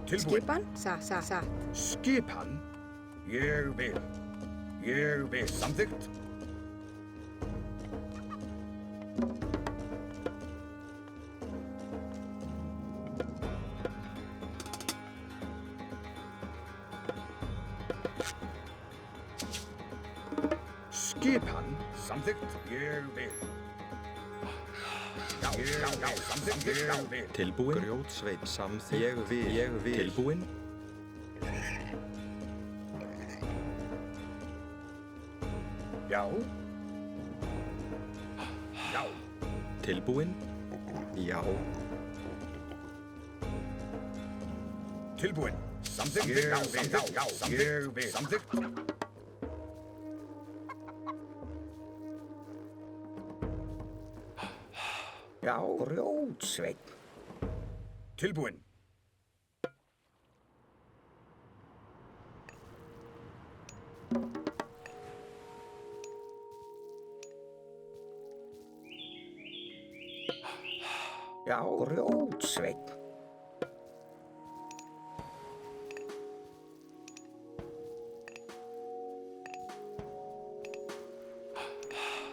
Tilbúin. Skipan, satt. Skipan. Ég vil. Samþykkt. Skipan. Samþykkt. Ég vil. Samþykkt. Ég vil. Tilbúin. Grjótsveit. Samþykkt. Ég vil. Tilbúin. Já. Tilbúin. Já. Tilbúin. Samþykkt. Ég vil. Samþykkt. Já, grjótsveit. Tilbúin. Já, grjótsveit.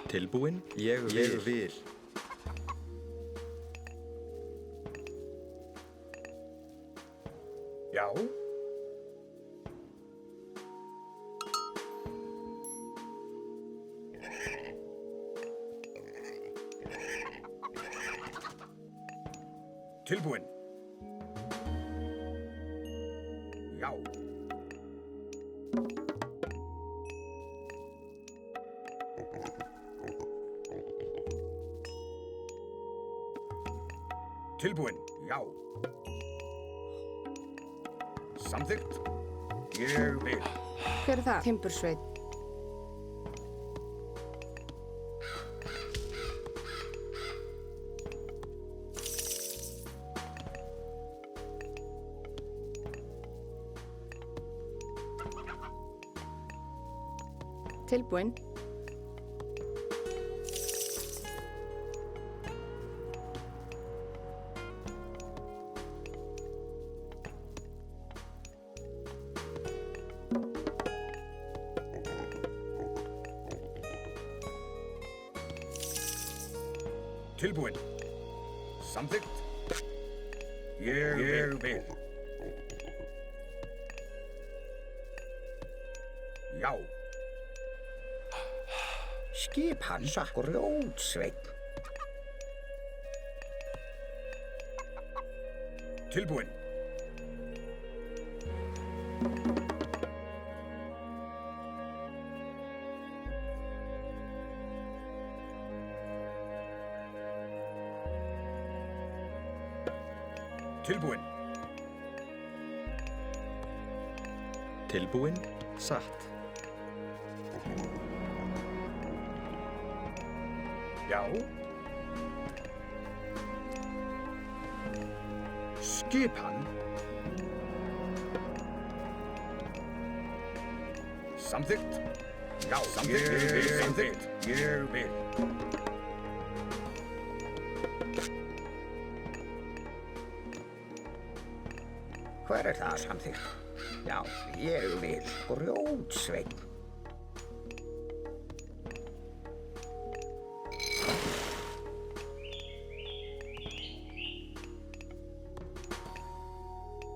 Tilbúin. Ég vil. Já. Tilbúin. Já. Tilbúin. Já. Samþykkt. Ég vil. Hver það? Timbursveit. Tilbúin. Tilbúin. Samþykkt. Ég vil. Já. Skipan, grjótsveit. Tilbúin. Tilbúin. Tilbúin. Satt. Já. Skipan. Samþykkt. Já, samþykkt. Ég vil. Hver það samþykkt? Já, ég vil. Grjótsveit.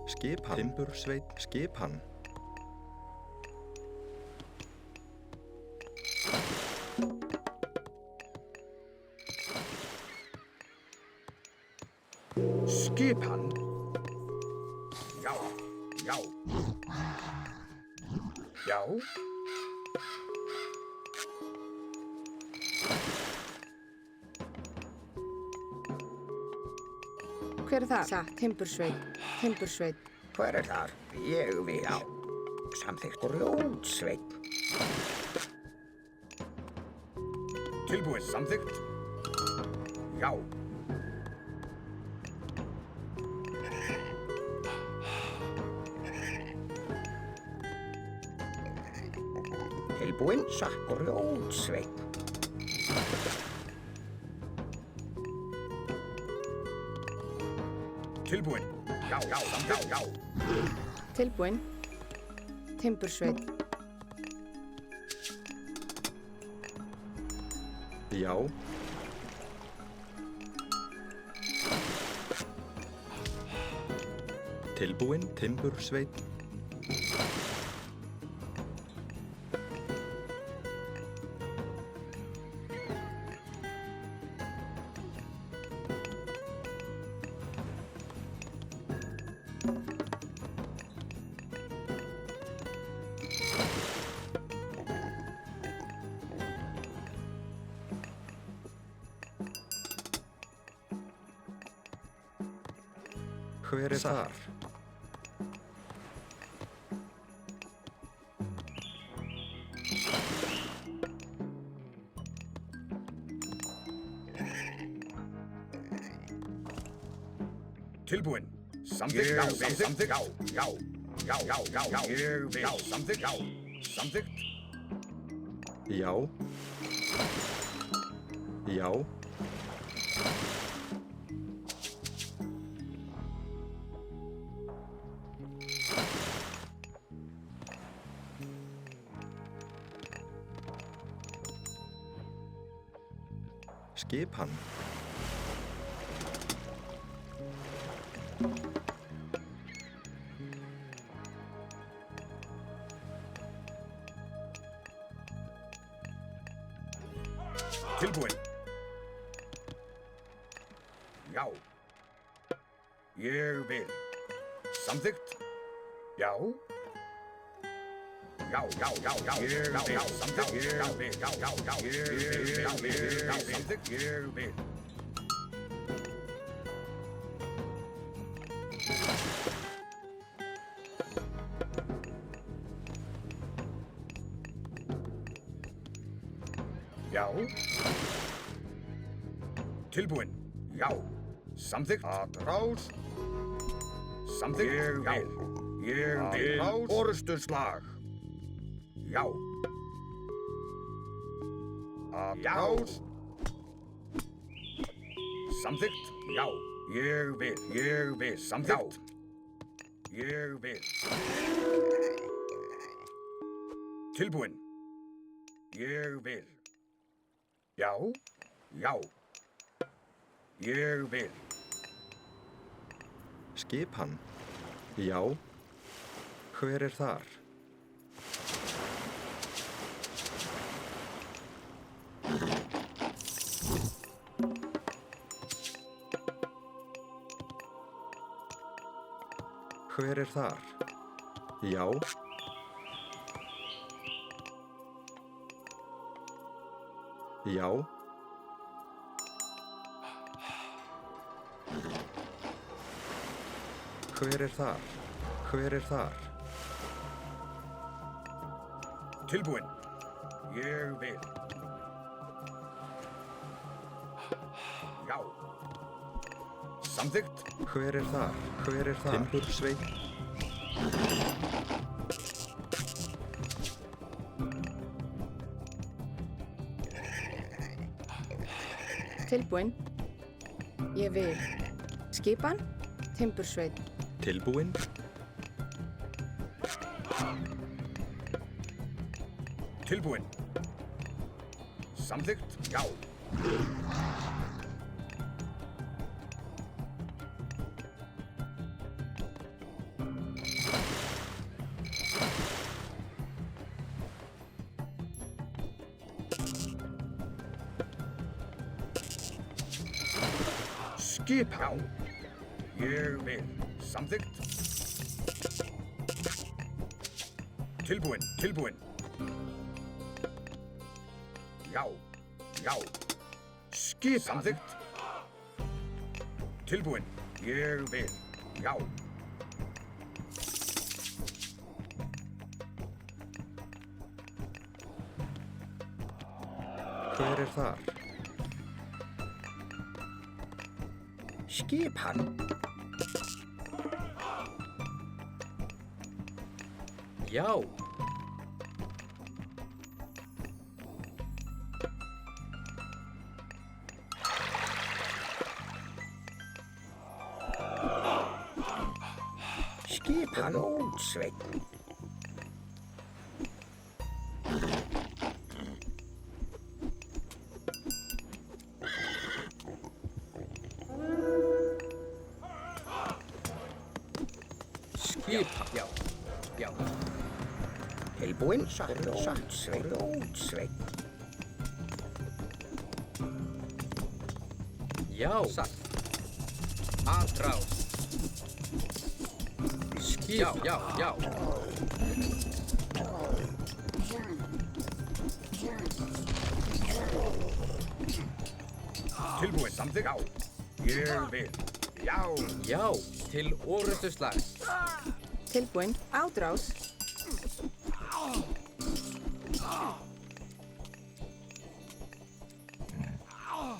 Skipan. Timbursveit. Skipan. Skipan. Já. Já. Hver það? Satt. Timbursveit. Hver það? Ég vil. Já. Samþykkt. Grjótsveit. Tilbúin. Samþykkt. Já. Tilbúin, grjótsveit. Tilbúin. Já, samþykkt. Já. Tilbúinn. Timbursveit. Já. Tilbúin, timbursveit. Hver er þar? Tilbúin. Samþykkt. Já, samþykkt. Já. Ég vil. Já, samþykkt. Já. Samþykkt. Já. Já. Skipan. Tilbúin. Já. Ég vil. Samþykkt. Já. Já. Ég vil. Samþykkt. Ég vil. Já. Ég vil. Samþykkt. Ég vil. Já. Tilbúin. Já. Samþykkt. Atrás. Samþykkt. Ég vil. Ég vil. Orrustuslag. Já. Atrás. Samþykkt. Já. Ég vil. Ég vil. Samþykkt. Ég vil. Tilbúin. Ég vil. Já. Já. Ég vil. Skipan. Já. Hver er þar? Hver er þar? Já. Já. Hver er þar? Hver er þar? Tilbúin. Ég vil. Já. Samþykkt. Hver er þar? Hver er þar? Timbursveit. Tilbúinn. Ég vil. Skipan. Timbursveit. Tilbúin. Tilbúin. Samþykkt. Já. Skipan. Já. Ég vil. Samþykkt. Tilbúin. Tilbúin. Já. Já. Skipan. Samþykkt. Tilbúin. Ég vil. Já. Hver er þar? Skipan. Já. Skipan Ljónsveinn. Skipan. Já. Já. Tilbúinn Ljónsveinn. Ljónsveinn. Já. Satt. Atrás. Já, já, já. Tilbúinn, samþykkt. Já. Ég vil. Já. Já, til orrustuslag. Tilbúin. Ádrás.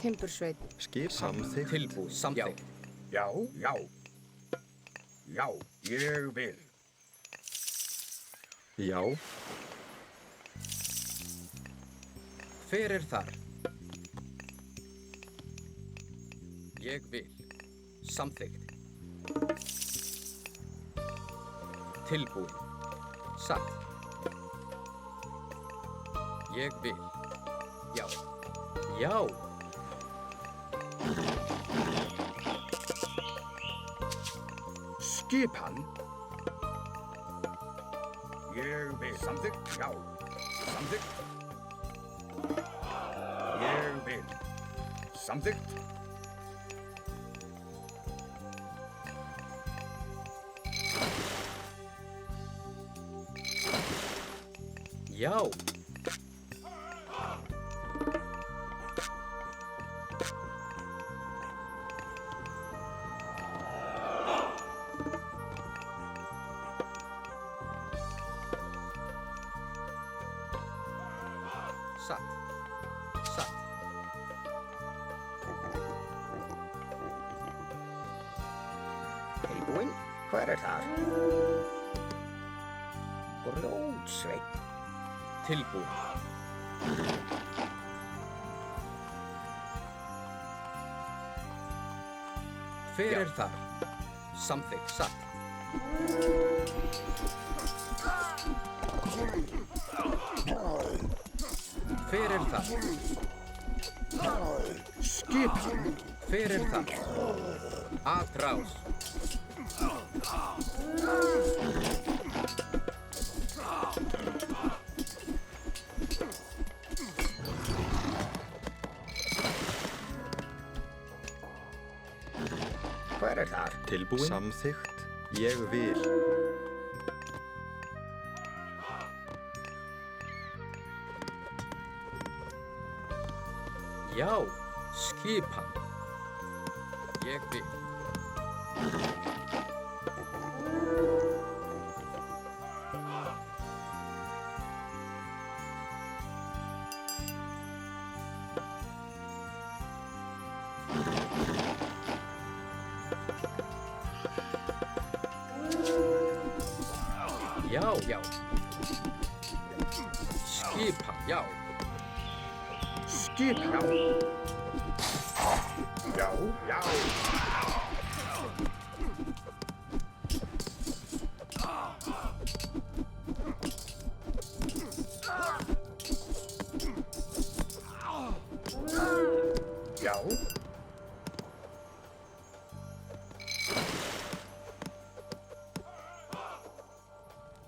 Timbursveit. Skip samþykkt. Tilbúið. Samþykkt. Já, já. Já, ég vil. Já. Hver er þar? Ég vil. Samþykkt. Tilbúin. Satt. Ég vil. Já. Já. Skipan. Ég vil. Samþykkt. Já. Samþykkt. Ég vil. Samþykkt. Já. Satt. Satt. Tilbúinn. Hver er þar? Ljónsveinn. Tilbúin. Hver er þar? Samþykkt. Satt. Hver er þar? Skipan. Hver er þar? Atrás. Hver er þar? Tilbúinn. Samþykkt. Ég vil. Já. Skipan. Ég vil. Já, já. Skipan, já. Skipan. Já. Já, já. Já.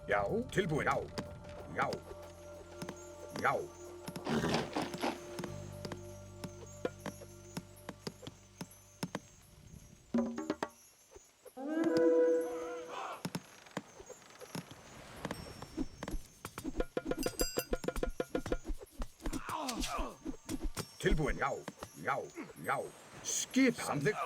Já, tilbúin. Já. Já. Já. Tilbúin. Já. Já. Já. Skipan. Samþykkt.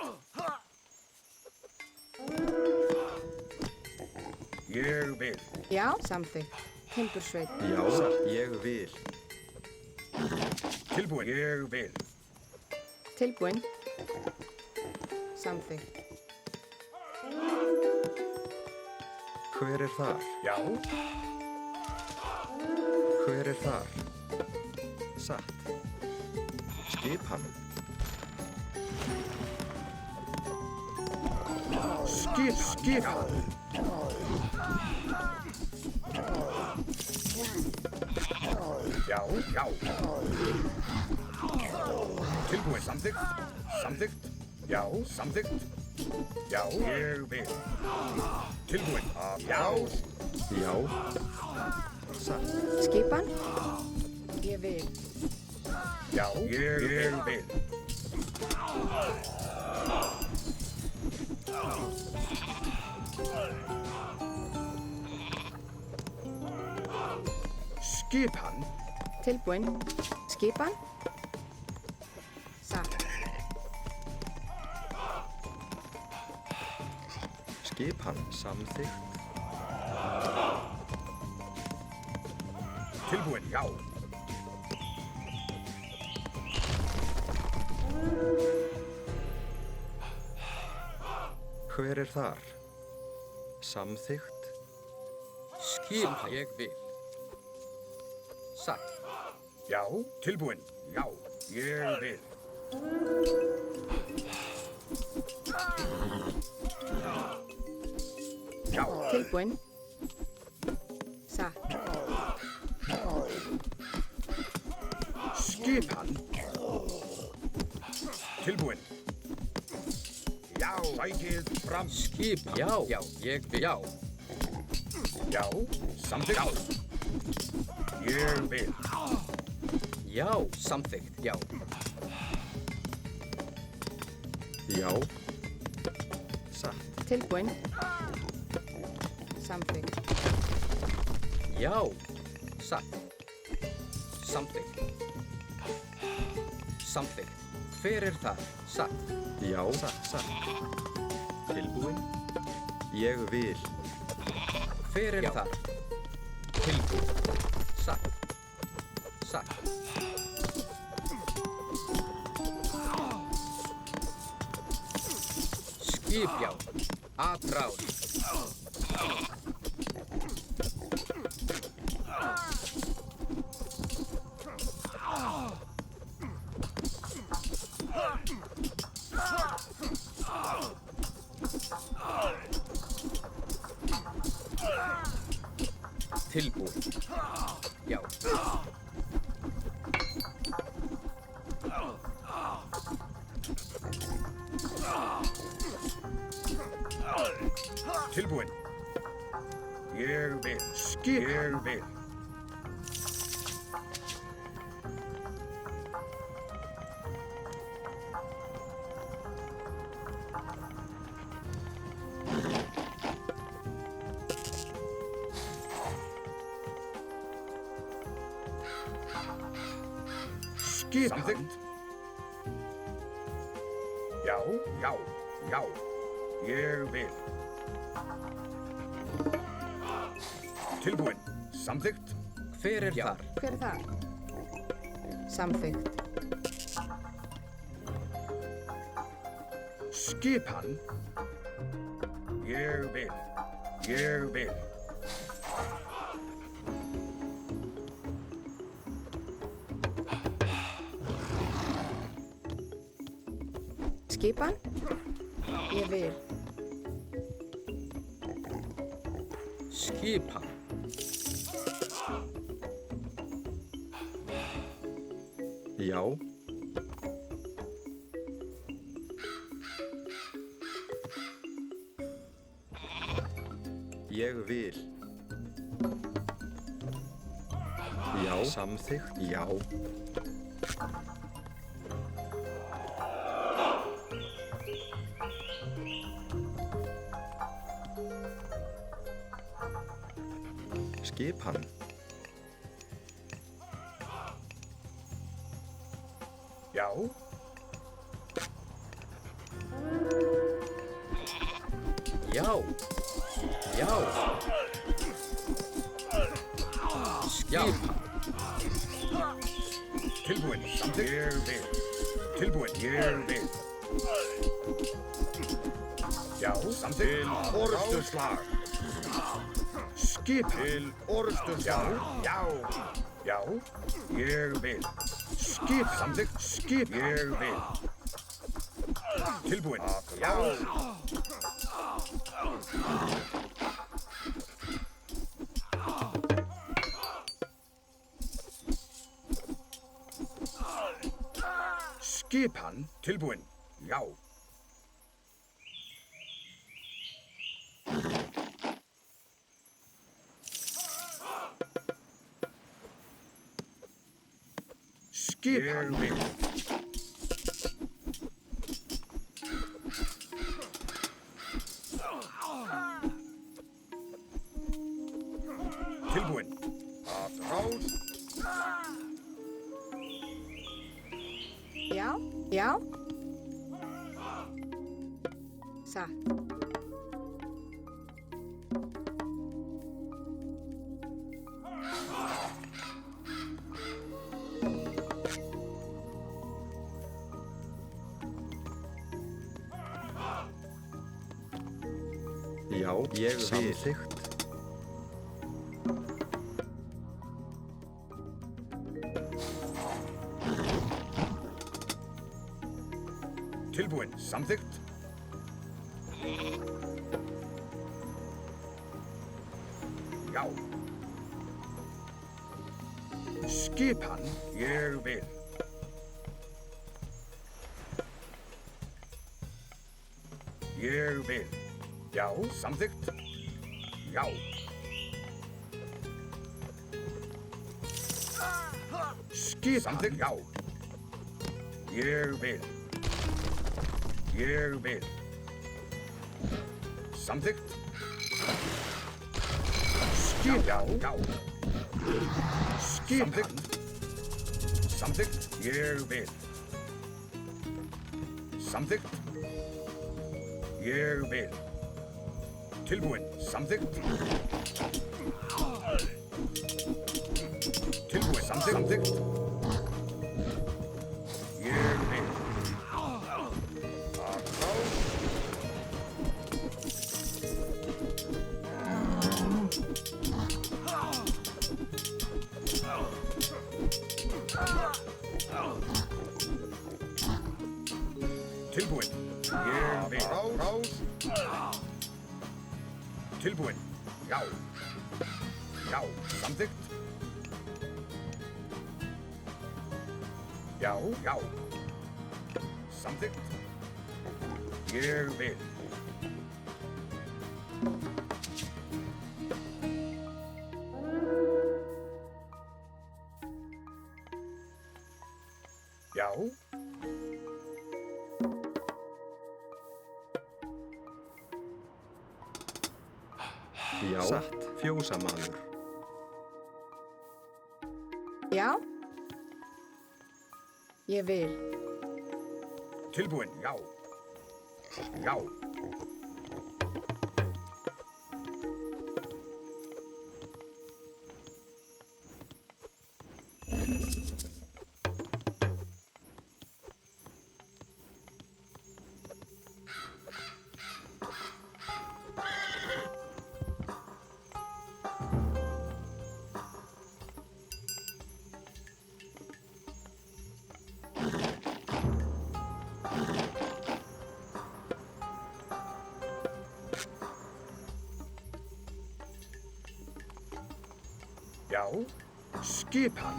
Ég vil. Já. Samþykkt. Timbursveit. Já. Ég vil. Tilbúin. Ég vil. Tilbúin. Samþykkt. Hver er þar? Já. Hver er þar? Satt. Skipan. Skipan. Já. Tilbúin. Samþykkt. Já, samþykkt. Já, ég vil. Tilbúin. Já. Satt. Skipan. Ég vil. Já, ég vil. Skipan. Tilbúin. Skipan. Satt. Skipan. Samþykkt. Tilbúin, já. Hver er þar? Samþykkt. Skipan. Ég vil. Satt. Já, tilbúin, já. Ég vil. Já. Tilbúin. Satt. Skipan. Tilbúin. Já, sækið fram. Skipan. Já, ég vil. Já. Já, samþykkt. Ég vil. Já, samþykkt. Já. Já. Satt. Tilbúin. Samþykkt. Já. Satt. Samþykkt. Samþykkt. Hver er það? Satt. Já. Satt. Tilbúin. Ég vil. Hver er það? Tilbúin. Satt. Satt. Skip, já. Atrás. Tilbúin. Já. Tilbúin. Ég vil. Skip. Ég vil. Skip. Samþykkt. Já. Ég vil. Tilbúin. Samþykkt. Hver er þar? Hver er þar? Samþykkt. Skipan. Ég vil. Ég vil. Skipan. Ég vil. Skipan. Já. Ég vil. Já. Samþykkt. Já. Skipan. Já. Já. Já. Skipan. Tilbúin. Samþykkt. Ég vil. Tilbúin. Ég vil. Já. Samþykkt. Orrustuslag. Skip. Til orrustuslag. Já. Ég vil. Skip. Samþykkt. Skip. Ég vil. Tilbúin. Já. Skipan tilbúin. Já. Skipan. Ég vil. Tilbúin. Að ráð. Já, já. Satt. Já, ég vil. Samþykkt. Tilbúin. Samþykkt. Já. Skipan. Ég vil. Ég vil. Já. Samþykkt. Já. Skipan. Samþykkt. Já. Ég vil. Ég vil. Samþykkt. Skipan. Já. Skipan. Samþykkt. Ég vil. Samþykkt. Ég vil. Tilbúin. Samþykkt. Tilbúin. Samþykkt. Ég vil. Tilbúin. Ég vil. Ráð. Tilbúin. Já. Já. Samþykkt. Já. Já. Samþykkt. Ég vil. Já. Já. Satt. Fjósamaður. Já. Ég vil. Tilbúin. Já. Já. Já. Skipan.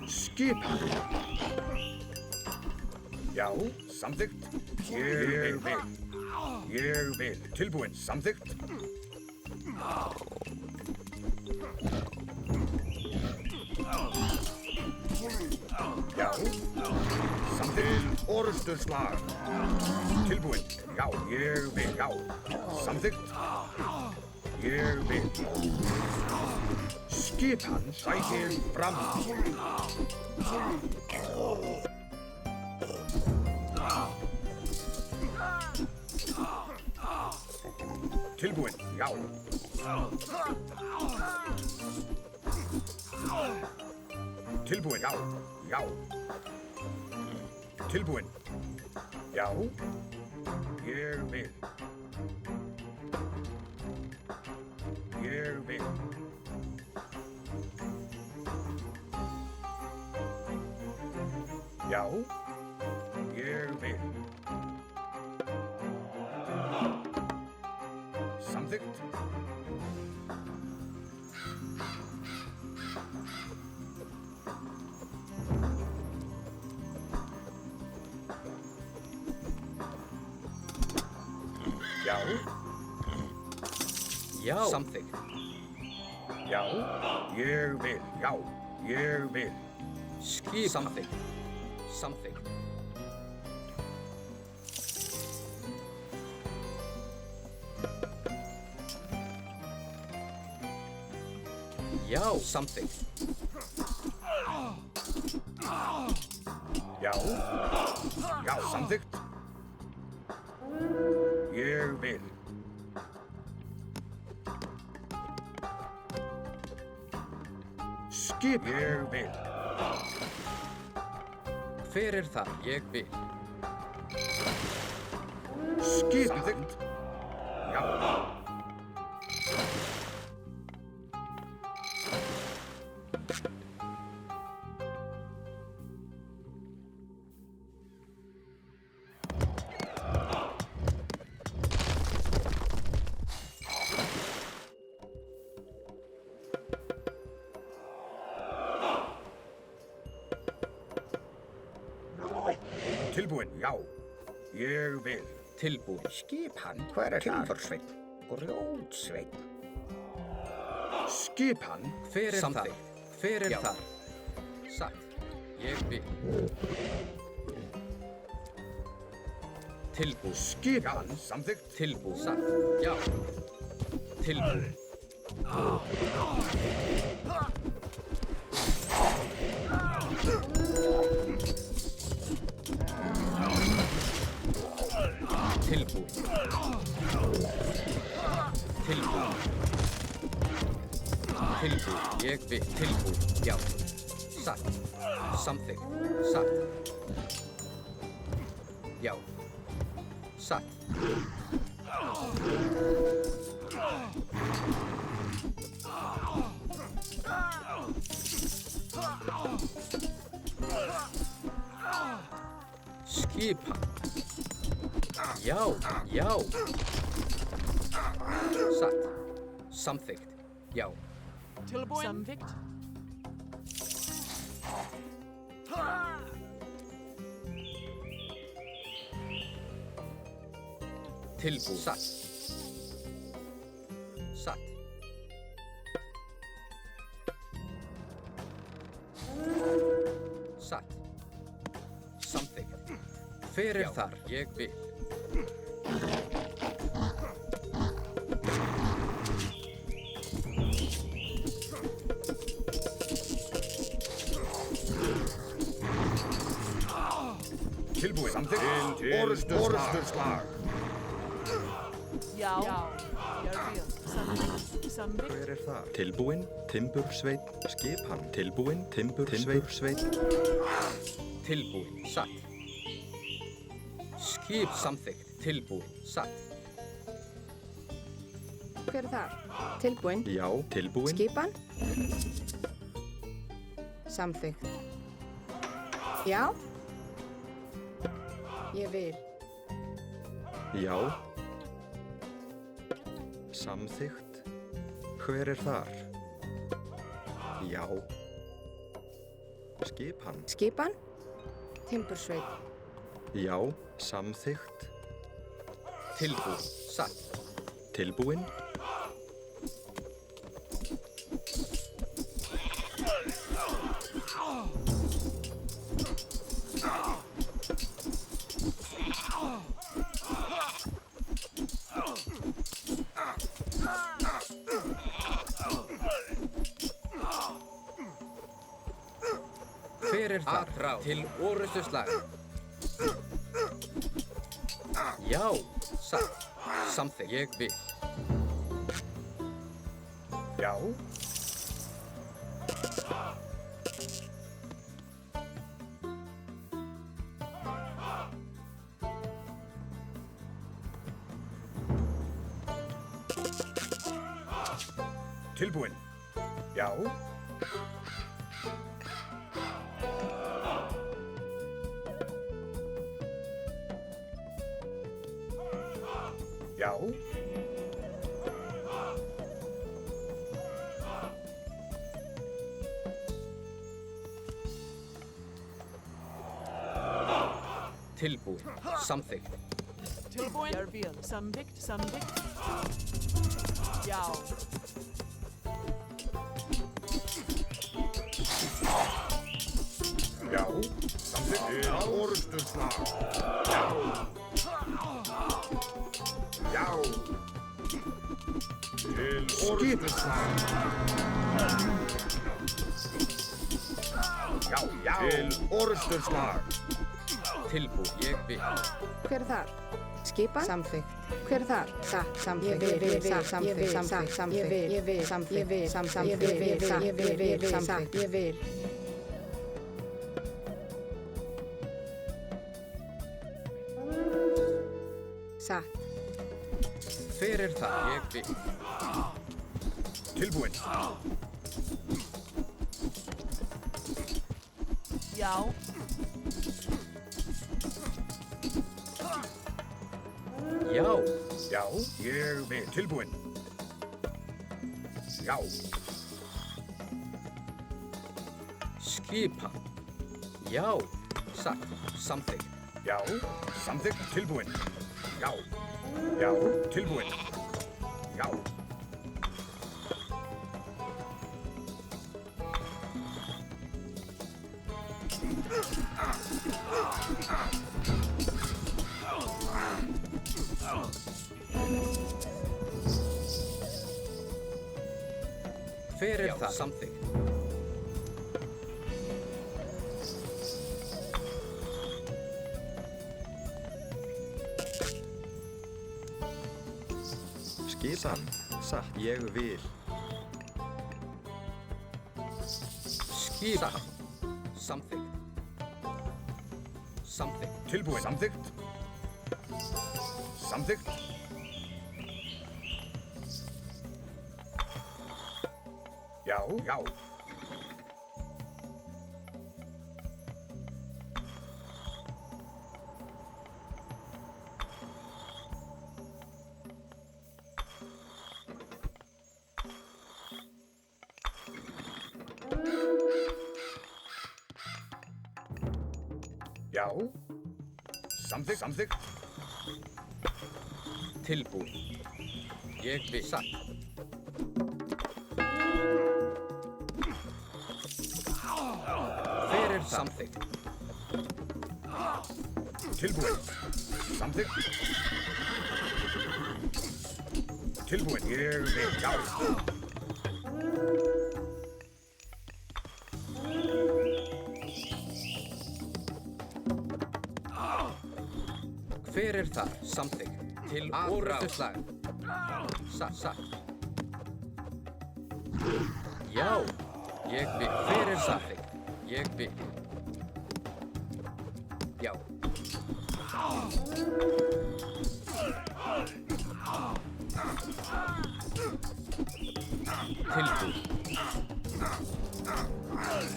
Skipan. Já. Samþykkt. Ég vil. Ég vil. Tilbúin. Samþykkt. Já. Samþykkt. Orusturslag. Tilbúin. Já. Ég vil. Já. Samþykkt. Ég vil. Skipan sækir fram. Tilbúin. Já. Tilbúin. Já. Já. Tilbúin. Já. Ég vil. Ég vil. Já. Ég vil. Samþykkt. Já. Samþykkt. Já. Ég vil. Já. Ég vil. Skipan. Samþykkt. Samþykkt. Já. Samþykkt. Já. Já. Samþykkt. Ég vil. Skip. Ég vil. Hver er þar? Ég vil. Skip. Samþykkt. Já. Tilbúin. Já. Ég vil. Tilbúin. Skipan, hver er það? Timbursveinn. Grjótsveinn. Skipan. Hver er Samþykkt. þar? Hver er þar? Satt. Ég vil. Tilbúin. Skipan. Samþykkt. Tilbúin. Satt. Já. Tilbúin. Tilbúin. Tilbúin. Tilbúin. Ég vil. Tilbúin. Já. Satt. Samþykkt. Satt. Já. Satt. Skipan. Já, já. Satt. Samþykkt. Já. Tilbúin. Samþykkt. Tilbúin. Satt. Satt. Satt. Samþykkt. Hver er þar? Ég vil. Tilbúin. Samþykkt. Orrustuslag. Já. Ég vil. Samþykkt. Samþykkt. Hver er þar? Tilbúin, timbursveinn, skipan. Tilbúin, timbursveinn. Tilbúin. Satt. Skip. Samþykkt. Tilbúin. Satt. Hver er þar? Tilbúin. Já, tilbúin. Skipan. Samþykkt. Já. Ég vil. Já. Samþykkt. Hver er þar? Já. Skipan. Skipan. Timbursveit. Já. Samþykkt. Tilbúin. Satt. Tilbúin. Hver er þar? Ráð til orrustuslag. Já, satt. Samþykkt. Ég vil. Já. Tilbúin. Já. Já. Tilbúin. Samþykkt. Tilbúin. Ég er vel. Samþykkt. Samþykkt. Já. Já, samþykkt. Til orustuslag. Já. Til orustuslag. Já. Til orustuslag. Tilbúin. Ég vil. Hver er þar? Skipan? Samþykkt. Hver er þar? Satt. Samþykkt. Ég vil. Samþykkt. Samþykkt. Samþykkt. Ég vil. Samþykkt. Samþykkt. Ég vil. Samþykkt. Ég vil. Satt. Hver er það? Ég vil. Tilbúin. Já. Já. Já, ég vil. Tilbúin. Já. Skipan. Já. Satt. Samþykkt. Já, samþykkt. Tilbúin. Já. Já, tilbúin. Já. Hver er það? Samþykkt. Skipan. Satt. Ég vil. Skipan. Samþykkt. Samþykkt. Tilbúin. Samþykkt. Samþykkt. Já, já. Já. Samþykkt, samþykkt. Tilbúin. Ég vil. Satt. Hver er það? Samþykkt. Tilbúin. Samþykkt. Tilbúin. Ég vil. Já. Hver er það? Samþykkt. Til orustuslag. Satt. Satt. Já. Ég vil. Hver er samþykkt? Ég vil. Já. Tilbúin.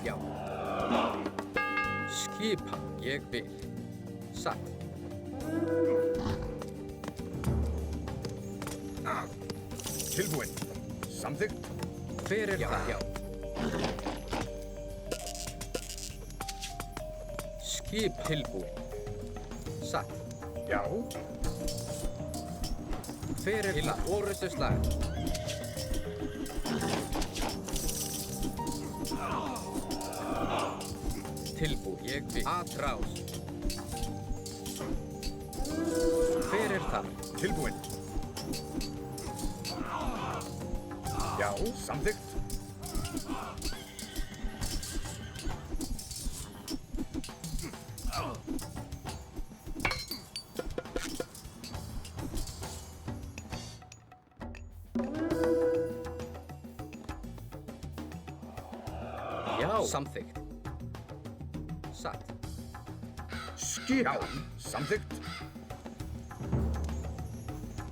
Já. Skipan. Ég vil. Satt. Tilbúin. Samþykkt. Hver er það? Já. Skip tilbúin. Satt. Já. Hver er það? Orustuslag. Tilbúin. Ég vil. Atrás. Hver er það? Tilbúin. Já, samþykkt. Já. Samþykkt. Satt. Skipan. Samþykkt.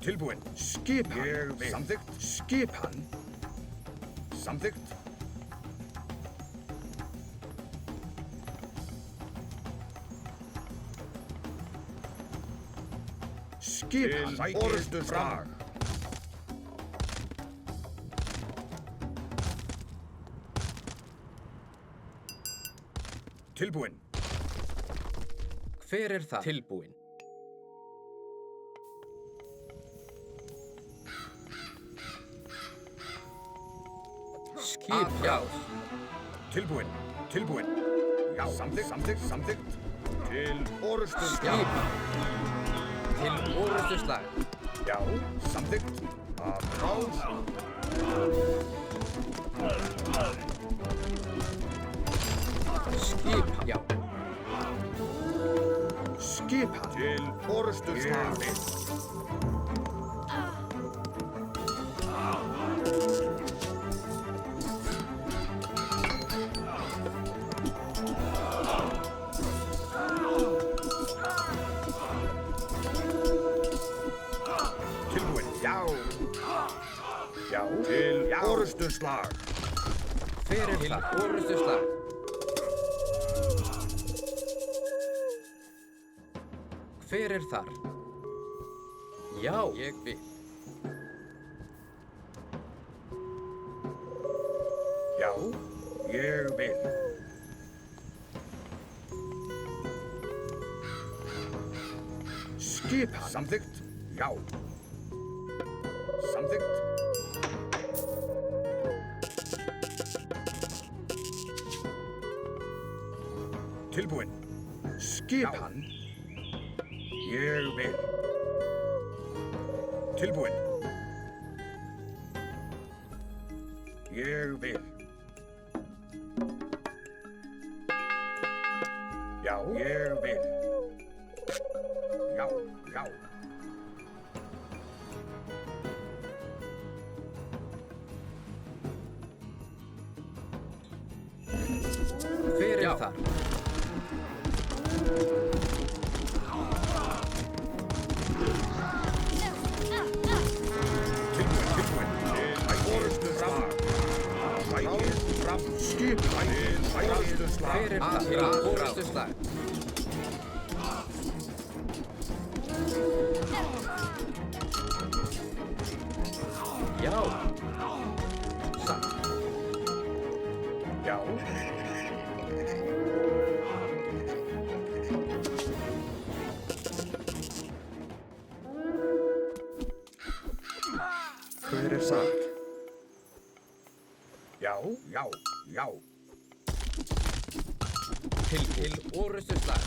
Tilbúin. Skipan. Ég vil. Samþykkt. Skipan. Samþykkt. Skipan. Orustuslag. Tilbúin. Hver er það? Tilbúin. Skipjárn. Tilbúin, tilbúin. Já, samþykkt. Til orustu slag. Skipan. Til orustuslag. Já, samþykkt. Að ráð. Skipjárn. Skipa. Til orustu slag. Tilbúin, já. Já, til orustu slag. Fyrir til orustuslag. Hver þar? Já, ég vil. Já, ég vil. Skipa. Samþykkt. Já. Samþykkt. Tilbúin. Skipan. Ég vil. Tilbúin. Ég vil. Já, ég vil. Já, já. Hver þar? Tilbúin. Til orustu slag. Sækið fram. Skipan. Til orustu slag. Hver þar? Til orustuslag. Já. Satt. Já. Hver satt? Já, já, já. Til orustuslag.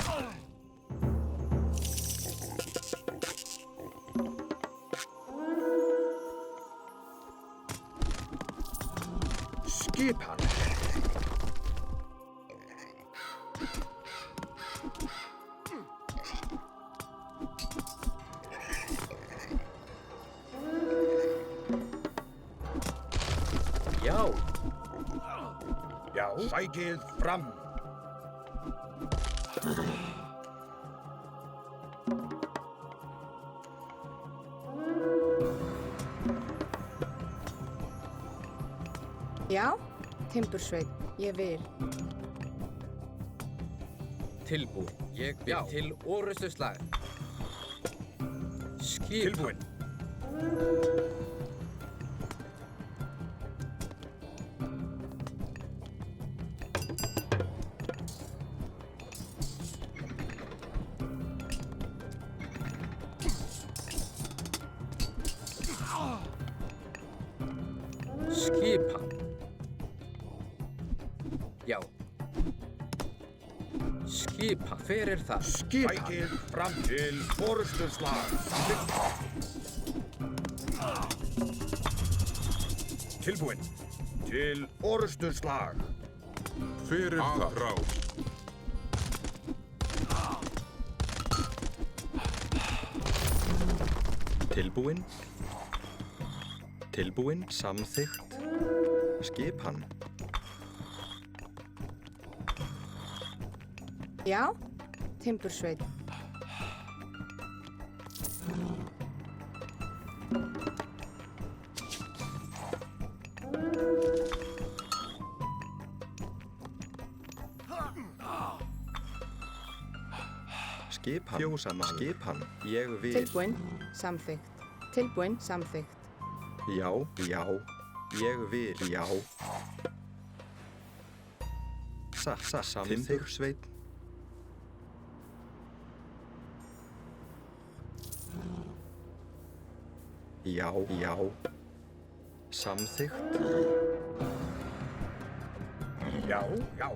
Skipan. Já. Já. Sækið fram. Já, timbursveit, ég vil. Tilbúin. Ég vil. Til orustuslag. Skipan. Tilbúin. Skipan. Já. Skipan. Hver þar? Skipan. Sækið fram til orustu slag. Tilbúin. Til orustu slag. Fyrir það ráð. Tilbúin. Tilbúin, samþykkt. Skipan. Já, timbursveit. Skipan. Fjósamaður. Skipan. Ég vil. Tilbúin, samþykkt. Tilbúin, samþykkt. Já, já. Ég vil, já. Samþykkt. Timbursveit. Já, já. Samþykkt. Já, já.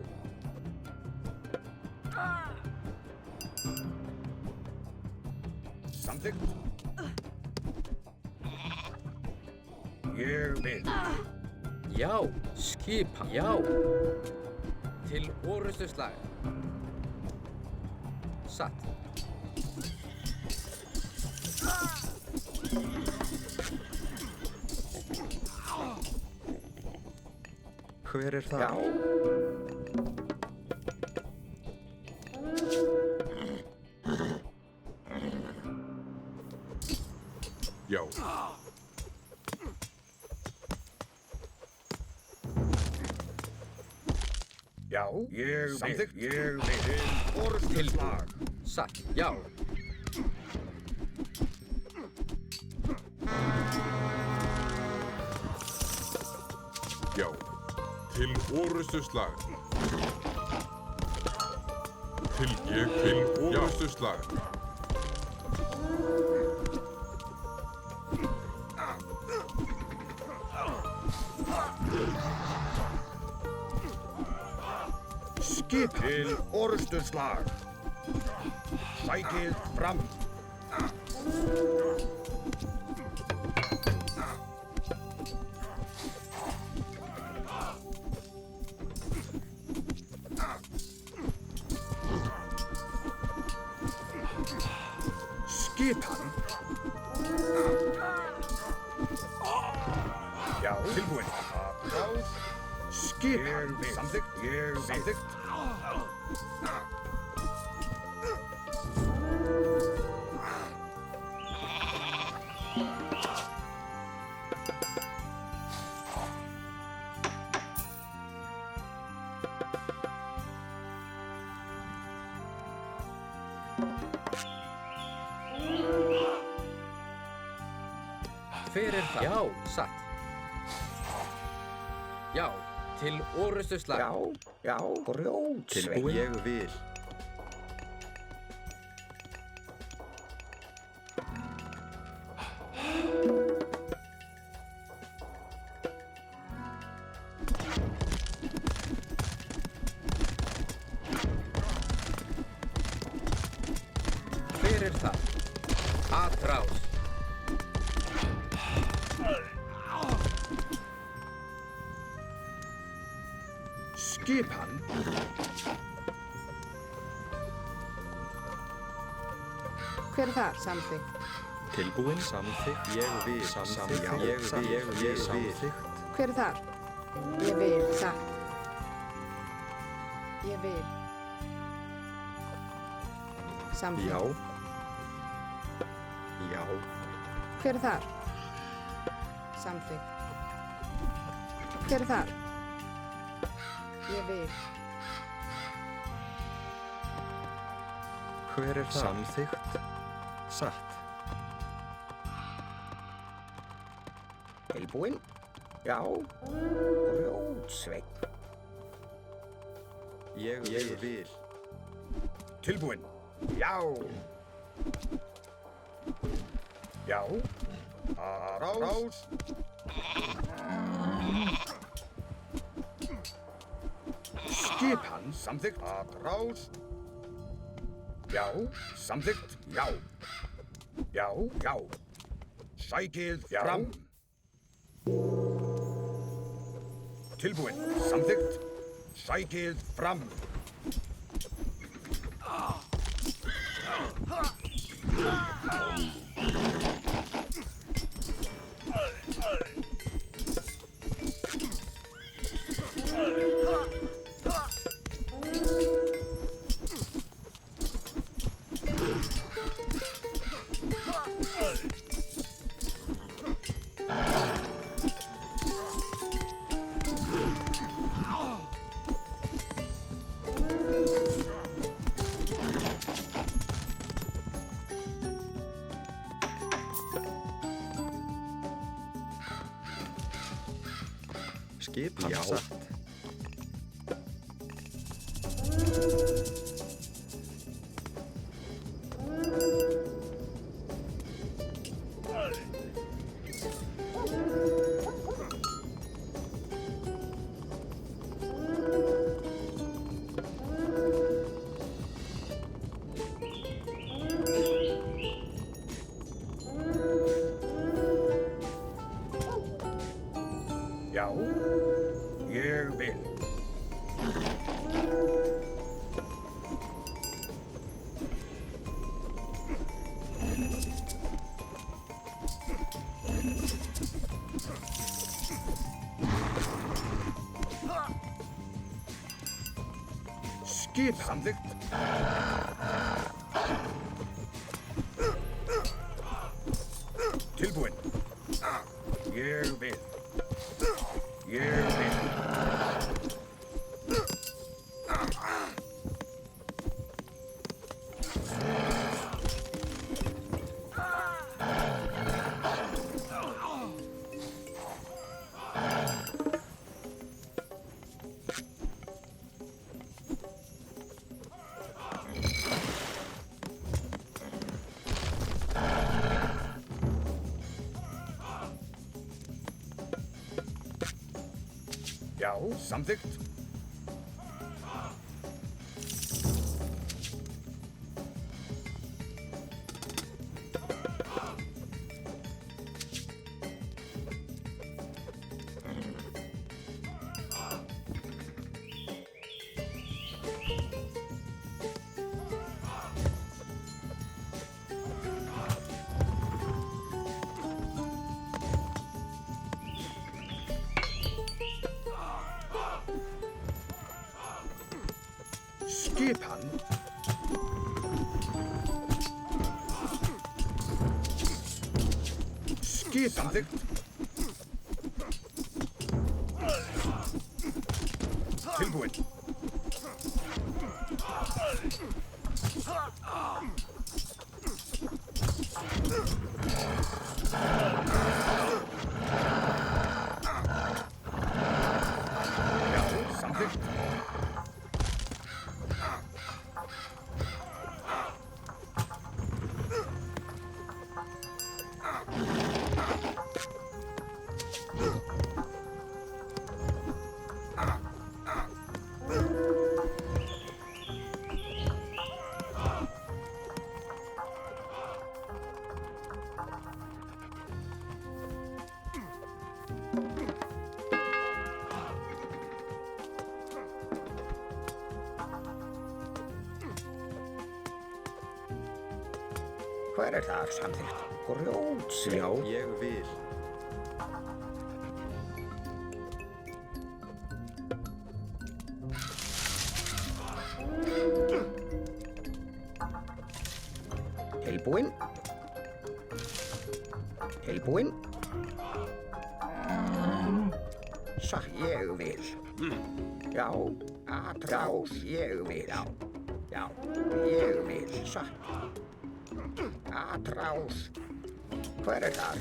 Samþykkt. Ég vil. Já, skipan. Já. Til orustuslag. Satt. Hver er það? Já. Já. Já, ég samþykkt. Ég vil. Til orustuslag. Satt. Já. Já. Til orustu slag. Til orustu slag. Skip til orustuslag. Sækið fram. Skipan. Já, tilbúin. Rás. Skipan. Samþykkt. Ég samþykkt. Hver er það? Já, satt. Já, til orustuslag. Já, já, grjótsveinn. Tilbúin? Ég vil. Hver er það? Atrás. Skipan. Hver er þar? Samþykkt. Tilbúin? Samþykkt. Ég vil. Samþykkt. Ég vil. Samþykkt. Hver er þar? Ég vil. Satt. Ég vil. Samþykkt. Já. Já. Hver er þar? Samþykkt. Hver er þar? Ég vil. Hver er það? Samþykkt. Satt. Tilbúin? Já, grjótsveinn. Ég vil. Tilbúin. Já. Já. Rás. Skipan. Samþykkt. Rás. Já. Samþykkt. Já. Já. Já. Sækið fram. Tilbúin. Samþykkt. Sækið fram. Skipan. Satt. Skip. Samþykkt. Tilbúinn. Ég vil. Ég vil. Já, samþykkt. Skipan. Skipan. Samþykkt. Tilbúinn. Já, samþykkt. Hver er þar samþykkt? Grjótsveinn. Já, ég vil. Tilbúinn. Tilbúinn. Satt, ég vil. Já, atrás, ég vil. Já, já, ég vil. Satt. Atrás. Hver er þar?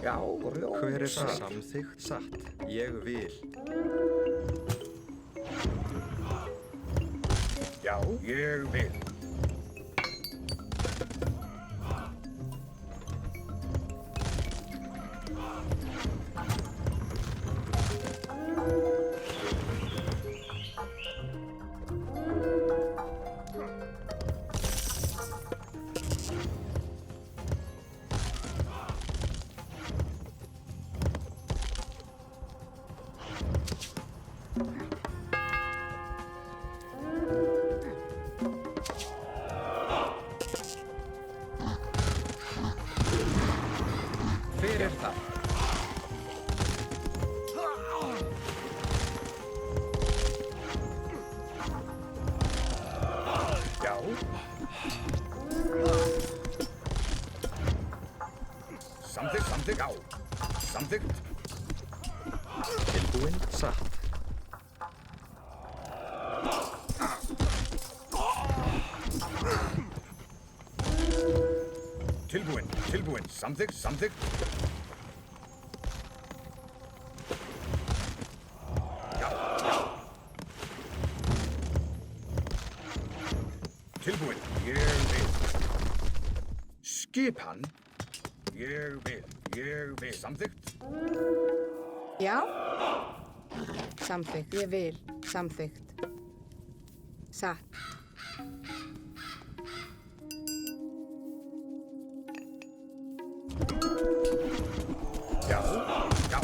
Já, grjótsveinn. Hver er það? Samþykkt. Satt. Ég vil. Já, ég vil. Hver er það? Já. Samþykkt, samþykkt, já. Samþykkt. Tilbúinn. Satt. Tilbúinn, tilbúinn. Samþykkt, samþykkt. Já, já. Tilbúinn, ég vil. Skipan. Ég vil. Samþykkt. Já. Samþykkt. Ég vil. Samþykkt. Satt. Já, já.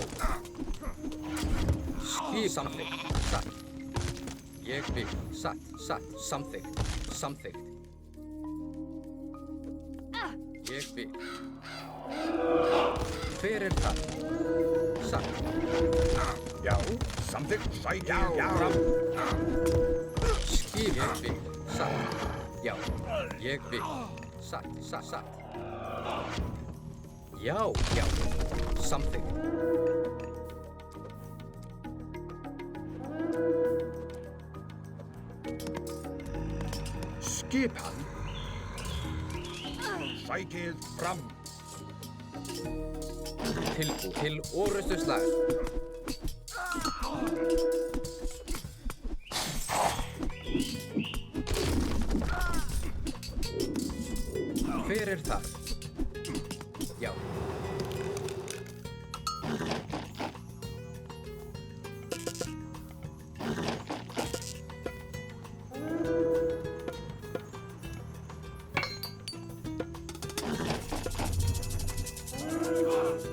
Skip. Samþykkt. Satt. Ég vil. Satt. Satt. Samþykkt. Samþykkt. Ég vil. Hver þar? Satt. Já, samþykkt. Sækið fram. Skip. Ég vil. Satt. Já. Ég vil. Satt. Satt. Já. Samþykkt. Skipan. Sækið fram. Tilbúið. Til orrustuslag. Hver þar? Já.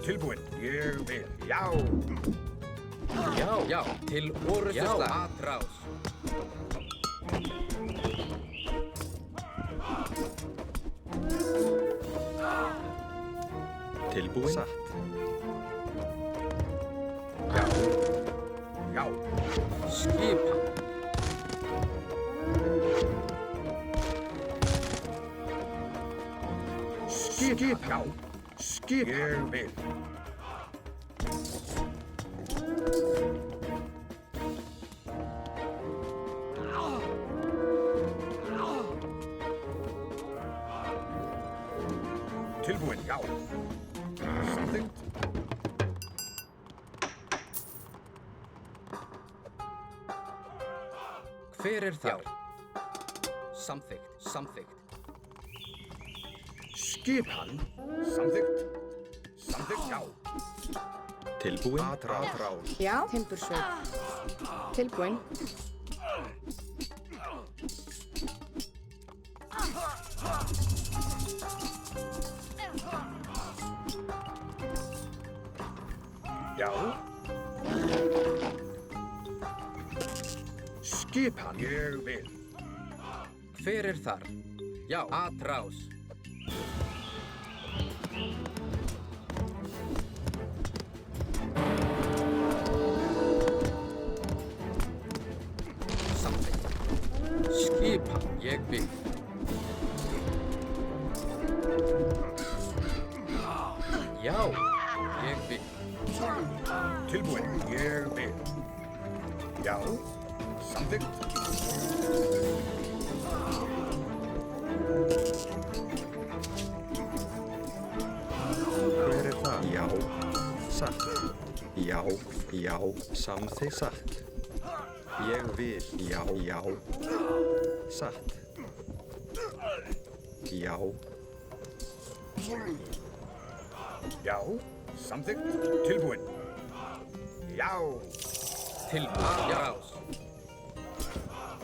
Tilbúinn. Ég vil. Já. Já. Til orrustuslag. Já. Atrás. Tilbúin. Satt. Já. Skipan. Skipan. Já. Skipan. Ég vil. Tilbúinn. Já. Samþykkt. Hver þar? Samþykkt. Skipan. Samþykkt. Já. Tilbúin. Atrás. Já, timbursveit. Tilbúin. Já. Skipan. Ég vil. Hver þar? Já. Atrás. Samþykkt. Skipan. Ég vil. Já. Ég vil. Tilbúinn. Ég vil. Já. Samþykkt. Hver það? Já. Satt. Já. Samþykkt. Satt. Ég vil. Já. Satt. Já. Já. Samþykkt. Tilbúinn. Já. Tilbúið. Atrás.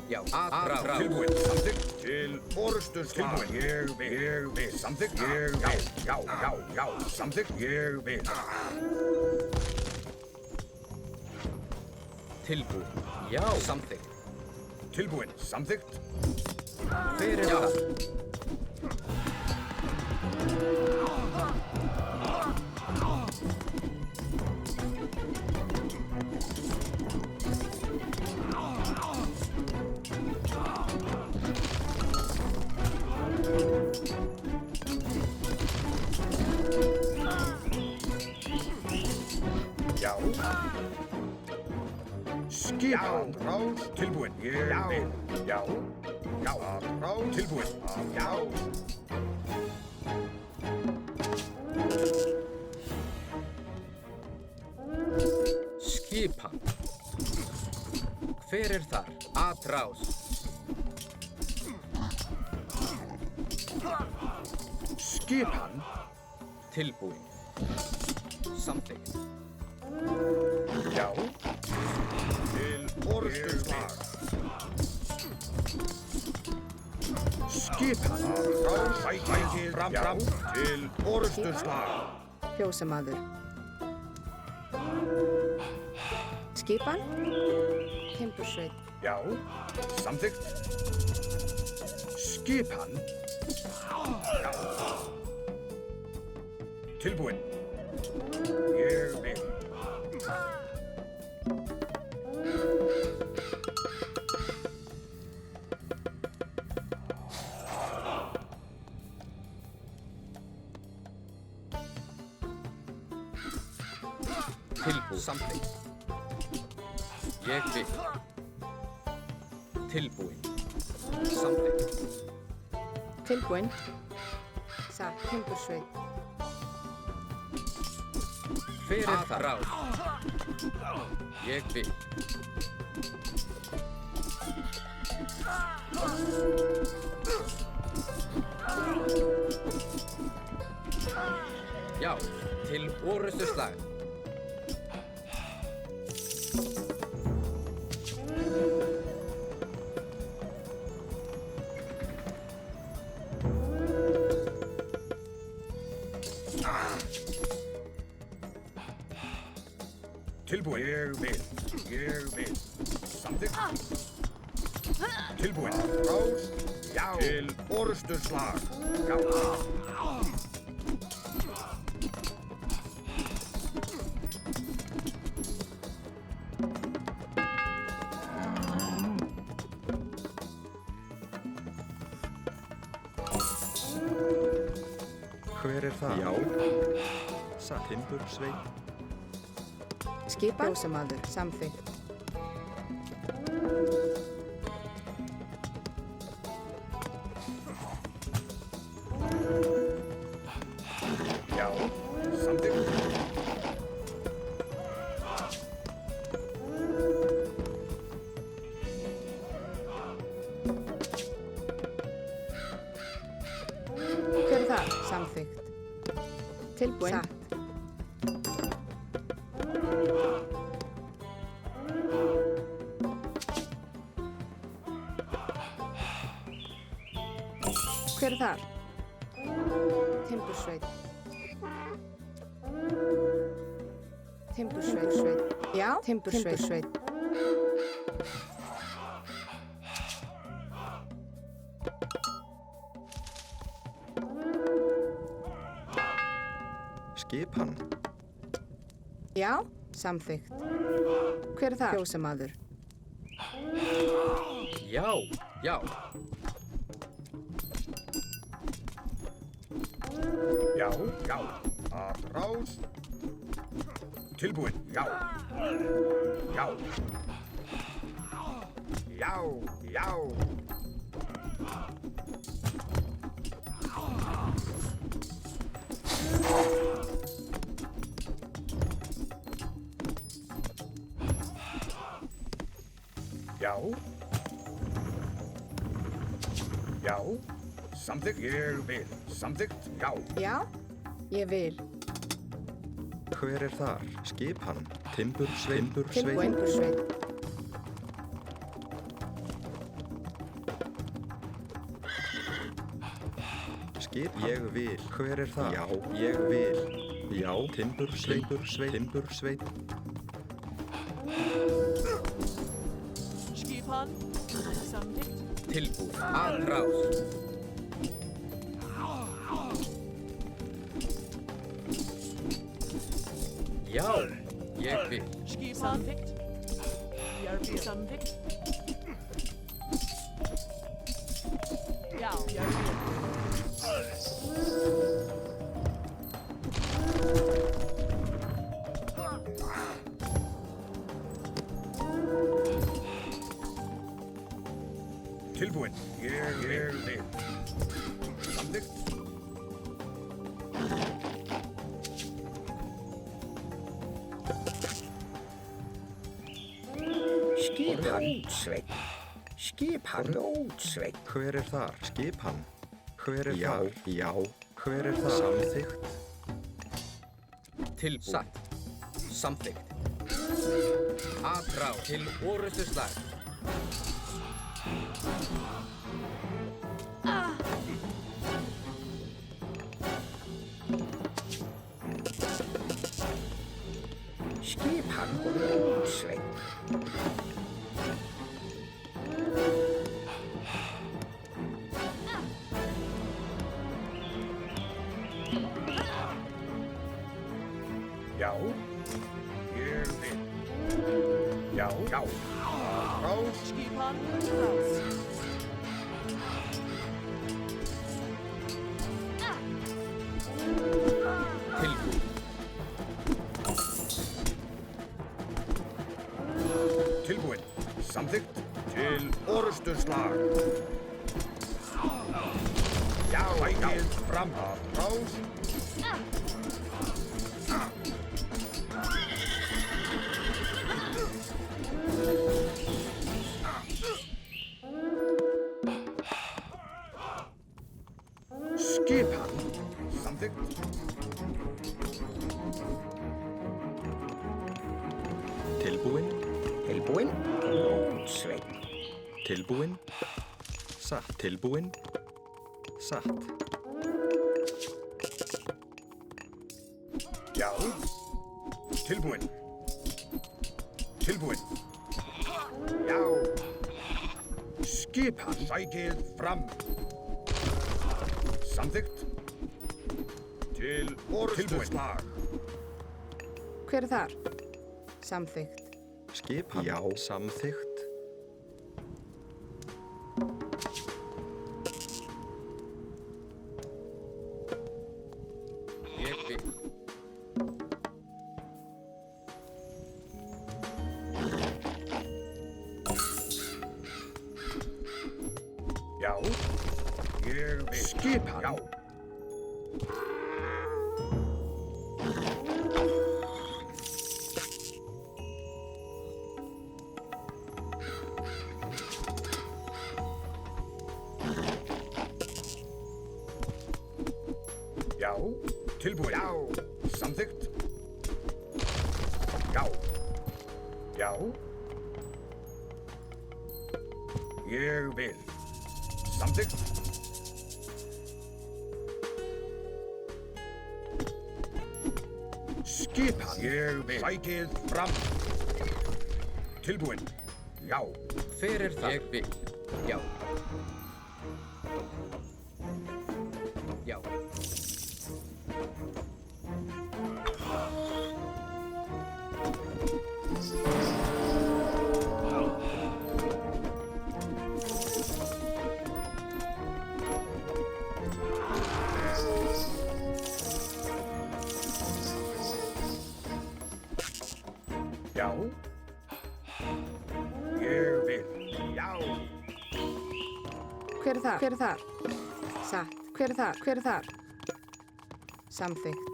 Já. Atrás. Tilbúinn. Samþykkt. Til orustu slag. Ég vil. Samþykkt. Ég vil. Já. Samþykkt. Ég vil. Tilbúið. Já. Samþykkt. Tilbúinn. Samþykkt. Hver þar? Já. Skipan. Atrás. Tilbúinn. Ég vil. Já. Atrás. Tilbúinn. Já. Skipan. Hver þar? Atrás. Skipan. Tilbúin. Samþykkt. Já. Til orustu slag. Skipan. Atrás. Sækið fram. Til orustu slag. Fjósamaður. Skipan. Timbursveit. Já. Samþykkt. Skipan. Já. Tilbúinn. Ég vil. Tilbúin. Samþykkt. Ég vil. Tilbúin. Samþykkt. Tilbúinn. Satt. Timbursveit. Hver er það? Ráð. Ég vil. Já, til orustu slag. Tilbúin. Ég vil. Ég vil. Samþykkt. Tilbúin. Rás. Já. Til orustu slag. Já. Hver er það? Já. Satt. Timbursveit. Skipan. Fjósamaður. Samþykkt. Já. Samþykkt. Hver er það? Samþykkt. Tilbúinn. Satt. Hver er þar? Timbursveit. Timbursveit. Já, Timbursveit. Skipan. Já, samþykkt. Hver er það? Fjósamaður. Já, já. Já. Já. Að rás. Tilbúin. Já. Já. Já. Já. Já. Já. Samþykkt. Ég vil. Samþykkt. Já. Já, ég vil. Hver er þar? Skipan. Timbursveit. Tilbúinn. Timbursveit. Skip. Ég vil. Hver er það? Já, ég vil. Já, timbursveit. Timbursveit. Skipan. Samþykkt. Tilbúin. Að rás. Já, ég vil. Skipan. Samþykkt. Jarfi samþykkt. Já, Jarfi. Tilbúin. Ég vil. Samþykkt. Skipanótsveit. Skipanótsveit. Hver er þar? Skipan. Hver er þar? Já. Hver er þar? Samþykkt. Tilbúin. Satt. Samþykkt. Að rás. Til orustu slag. Skipanótsveit. Já, já. Rás. Skipan ræst. Tilbúin. Tilbúin. Samþykkt. Til orustuslag. Já, sækið fram. Rás. Skipan. Samþykkt. Tilbúin. Tilbúin. Ljónsveinn. Tilbúin. Satt. Tilbúin. Satt. Já. Tilbúin. Tilbúin. Já. Skipan. Sækið fram. Samþykkt. Til orustuslag. Hver er þar? Samþykkt. Skipan. Já. Samþykkt. Ég vil. Já. Ég vil. Skipan. Já. Já. Tilbúin. Já. Samþykkt. Já. Já. Ég vil. Samþykkt. Skipan. Ég vil. Sækið fram. Tilbúin. Já. Hver er það? Ég vil. Já. Já. Já. Ég vil. Já. Hver er þar? Hver er þar? Satt. Hver er þar? Hver er þar? Samþykkt.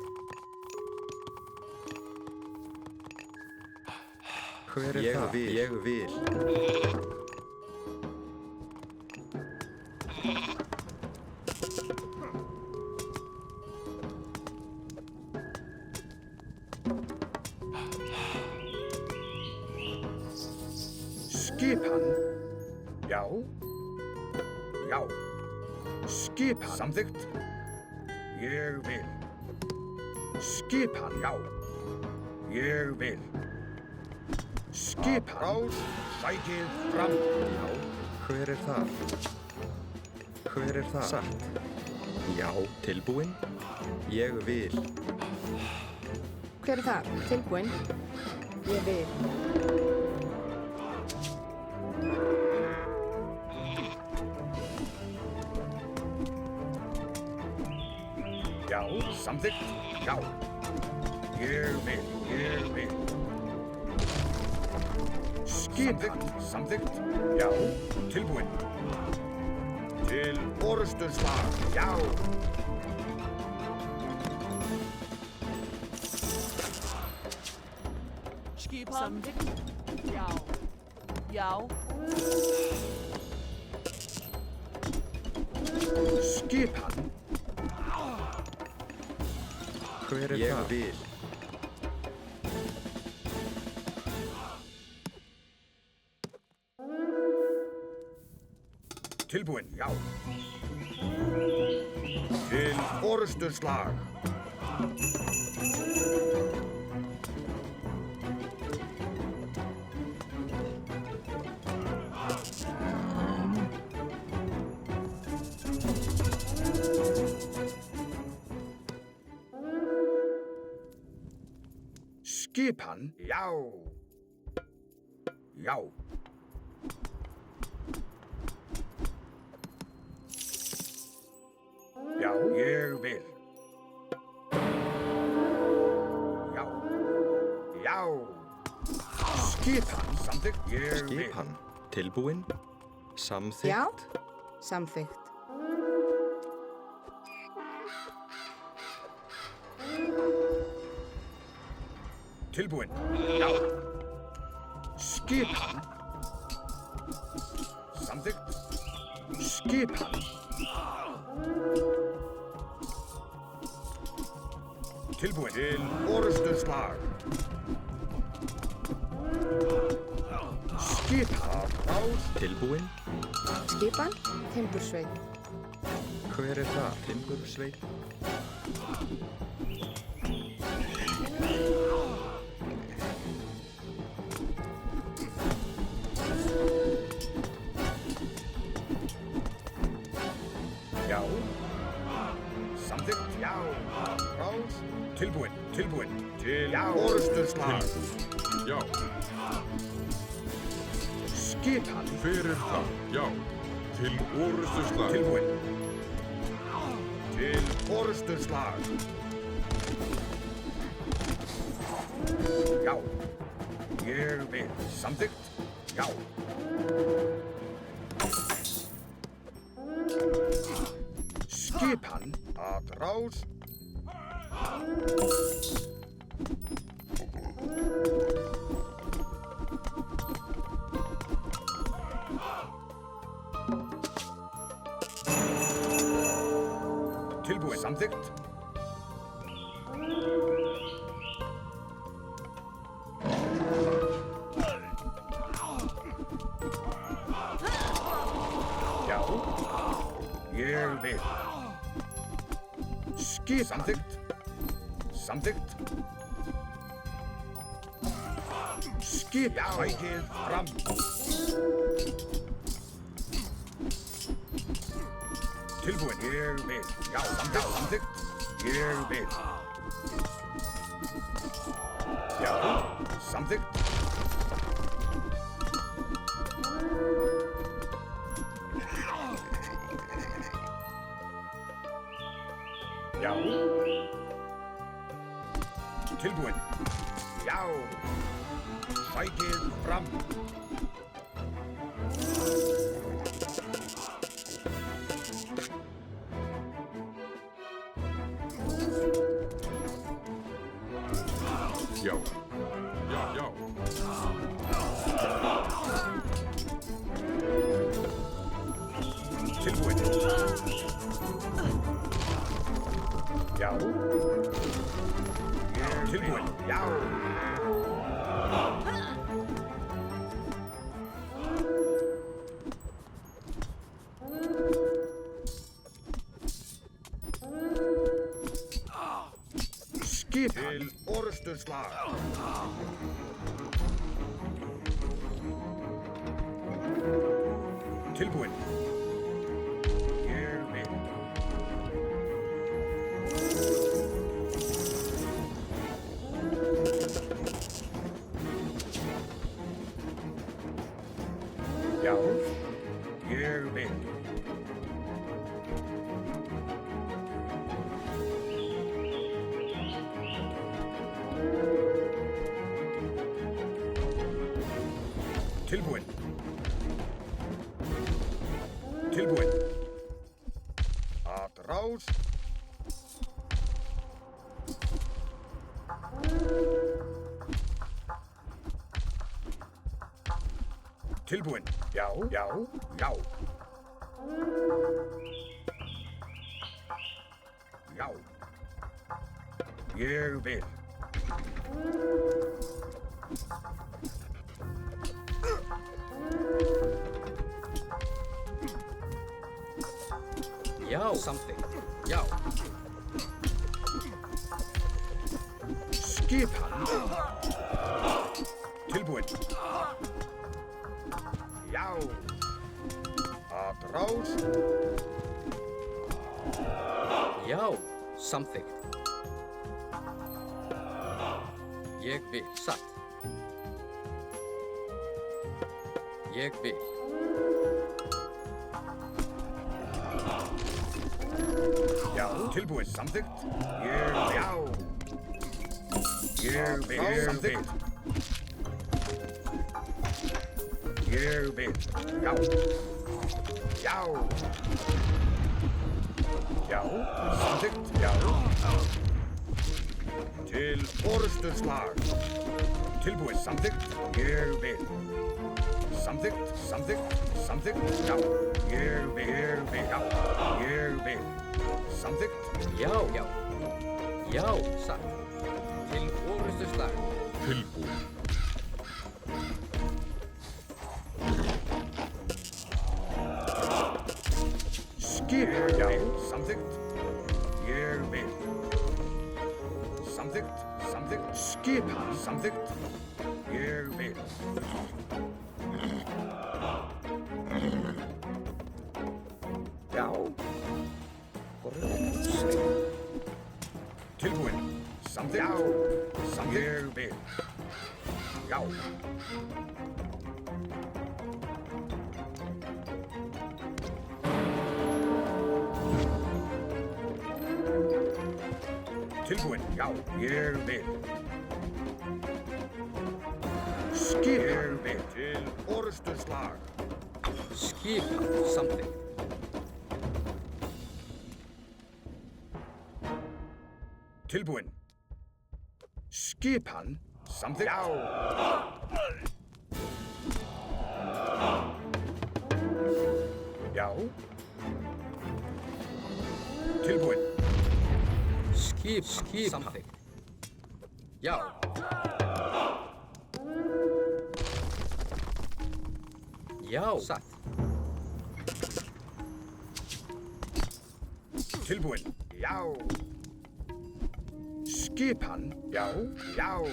Hver er það? Ég vil. Skipan. Já. Já. Skipan. Samþykkt. Ég vil. Skipan. Já. Ég vil. Skipan. Rás. Sækið fram. Já. Hver er það? Hver er það? Satt. Já. Tilbúin. Ég vil. Hver er þar? Tilbúin. Ég vil. Já. Samþykkt. Já. Ég vil. Ég vil. Skipan. Samþykkt. Já. Tilbúin. Til orustuslag. Já. Skipan. Samþykkt. Já. Já. Skipan. Hver er það? Ég vil. Tilbúin. Já. Til orustuslag. Skipan. Já. Já. Já, ég vil. Já. Já. Skipan. Samþykkt. Ég vil. Skipan. Tilbúin. Samþykkt. Já. Samþykkt. Tilbúin. Já. Skipan. Samþykkt. Skipan. Tilbúin. Til orustuslag. Skipan. Rás. Tilbúin. Skipan. Timbursveit. Hver er það? Timbursveit. Já. Samþykkt. Já. Rás. Tilbúin. Tilbúin. Til orustuslag. Já. Skipan. Hver er það? Já. Til orustuslag. Tilbúin. Til orustuslag. Já. Ég vil. Samþykkt. Já. Skipan að rás. Tilbúin. Samþykkt. Já. Ég vil. Skip. Samþykkt. Samþykkt. Skip. Já. Sækið fram. Tilbúin. Ég vil. Já. Samþykkt. Ég vil. Já. Samþykkt. Já. Tilbúin. Já. Sækið fram. Já. Já, já. Tilbúin. Já. Tilbúin. Já. Skip til orustuslag. Tilbúin. Ég vil. Já. Ég vil. Tilbúin. Tilbúin. Að rás. Tilbúin. Já, já, já. Já. Ég vil. Já. Samþykkt. Já. Skipan. Tilbúin. Já. Að rás. Já. Samþykkt. Ég vil. Satt. Ég vil. Já, tilbúið, samþykkt. Já. Ég vil, samþykkt. Ég vil, já. Já. Já, samþykkt, já. Til orustuslag. Tilbúið, samþykkt. Ég vil. Samþykkt, samþykkt, já. Ég vil, já. Ég vil. Samþykkt. Já. Já, satt. Til orustuslag. Tilbúin. Skip, já. Samþykkt. Ég vil. Samþykkt. Skip, samþykkt. Ég vil. Já. Grunnsæ. Tilbúin. Samþykkt. Já. Samþykkt. Ég vil. Já. Tilbúin. Já. Ég vil. Skip. Ég vil. Til orustuslag. Skip, samþykkt. Tilbúin. Skipan. Samþykkt. Já. Já. Tilbúin. Skip, samþykkt. Já. Já, satt. Tilbúin. Já. Skipan. Já. Já.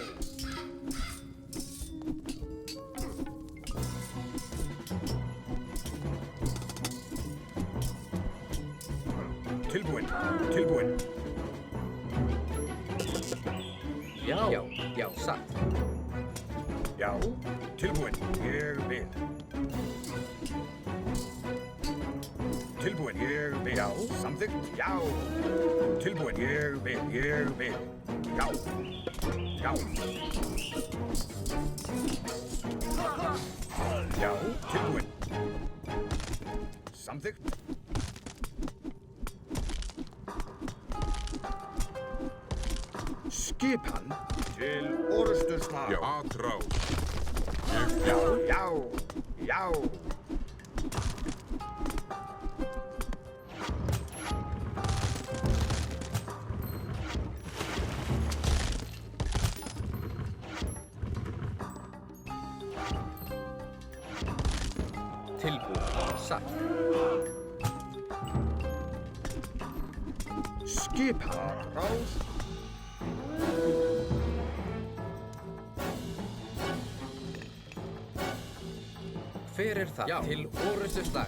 Tilbúin. Já, satt. Já. Tilbúin. Ég vil. Tilbúin. Ég vil. Já. Samþykkt. Já. Tilbúin. Ég vil. Já. Já. Já. Tilbúin. Samþykkt. Skipan til orustuslag. Já, atrás. Já. Tilbúin, satt. Skipan. Rás. Hver er það? Já. Til orustuslag.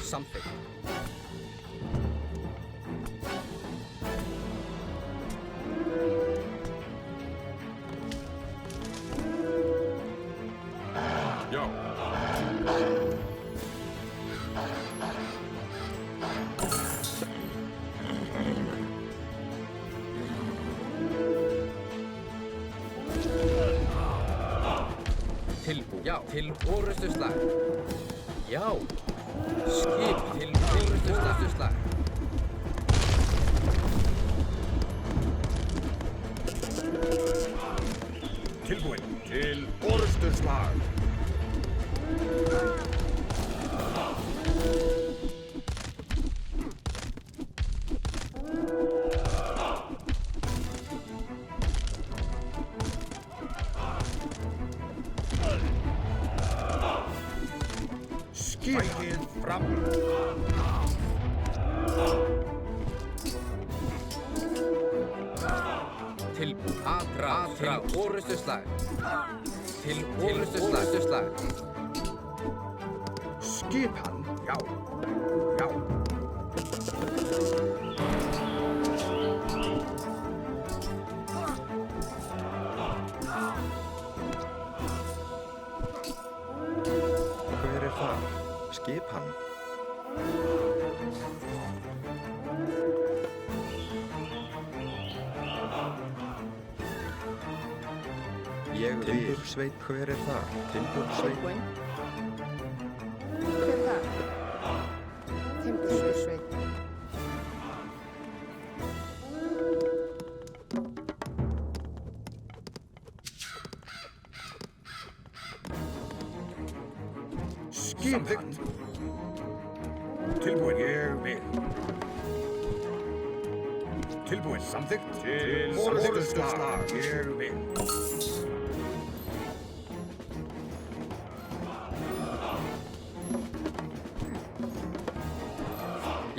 Samþykkt. Já. Tilbúin. Já. Til orustuslag. Já. Skip til orustuslag. Tilbúin. Til orustuslag. Skipið fram. Tilbúin. Atrás. Til orustuslag. Til orustuslag. Skipan. Já. Ég vil. Timbursveit, hver er það? Timbursveit. Tilbúin. Hver er það? Timbursveit. Skipan. Tilbúin, ég vil. Tilbúin, samþykkt. Til orustuslag, ég vil.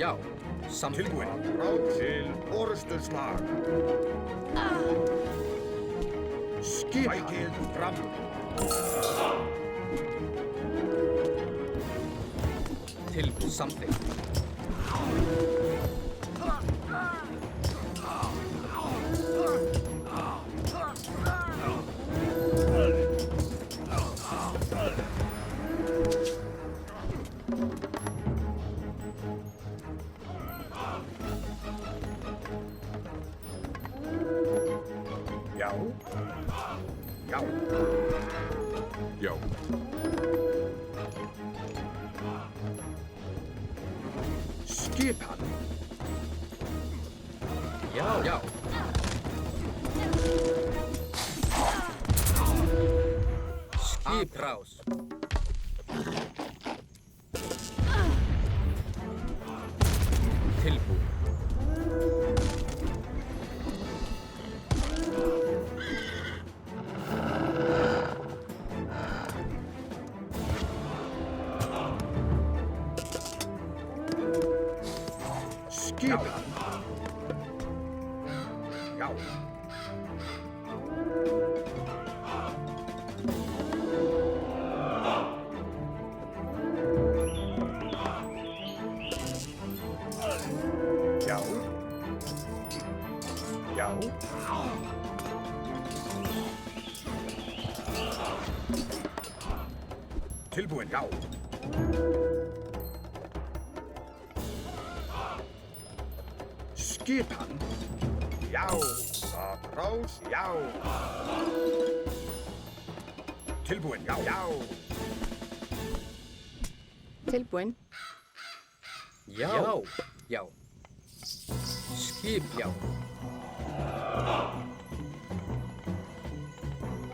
Já, samþykkt. Tilbúin, ráð til orustuslag. Skipan. Bækið fram. Tilbúin, samþykkt. Já. Já. Já. Skipan. Já, já. Skiprás. Tilbúin. Skipan. Já. Já. Já. Tilbúin, já. Skipan. Já. Rás, já. Tilbúin, já. Já. Tilbúin. Já, já. Skip, já.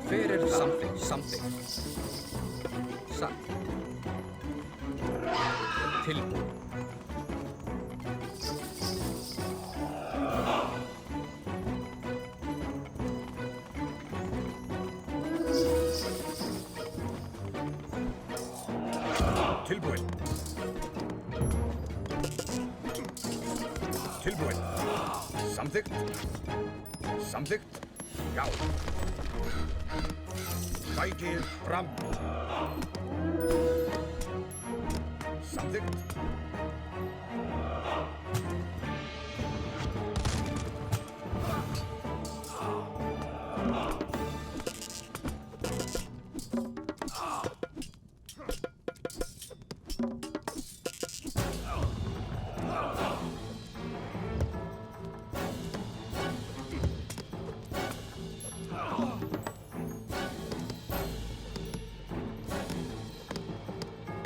Hver er samþykkt? Samþykkt. Satt. Tilbúin. Tilbúin. Tilbúin. Samþykkt. Samþykkt. Já. Bækið fram. Samþykkt.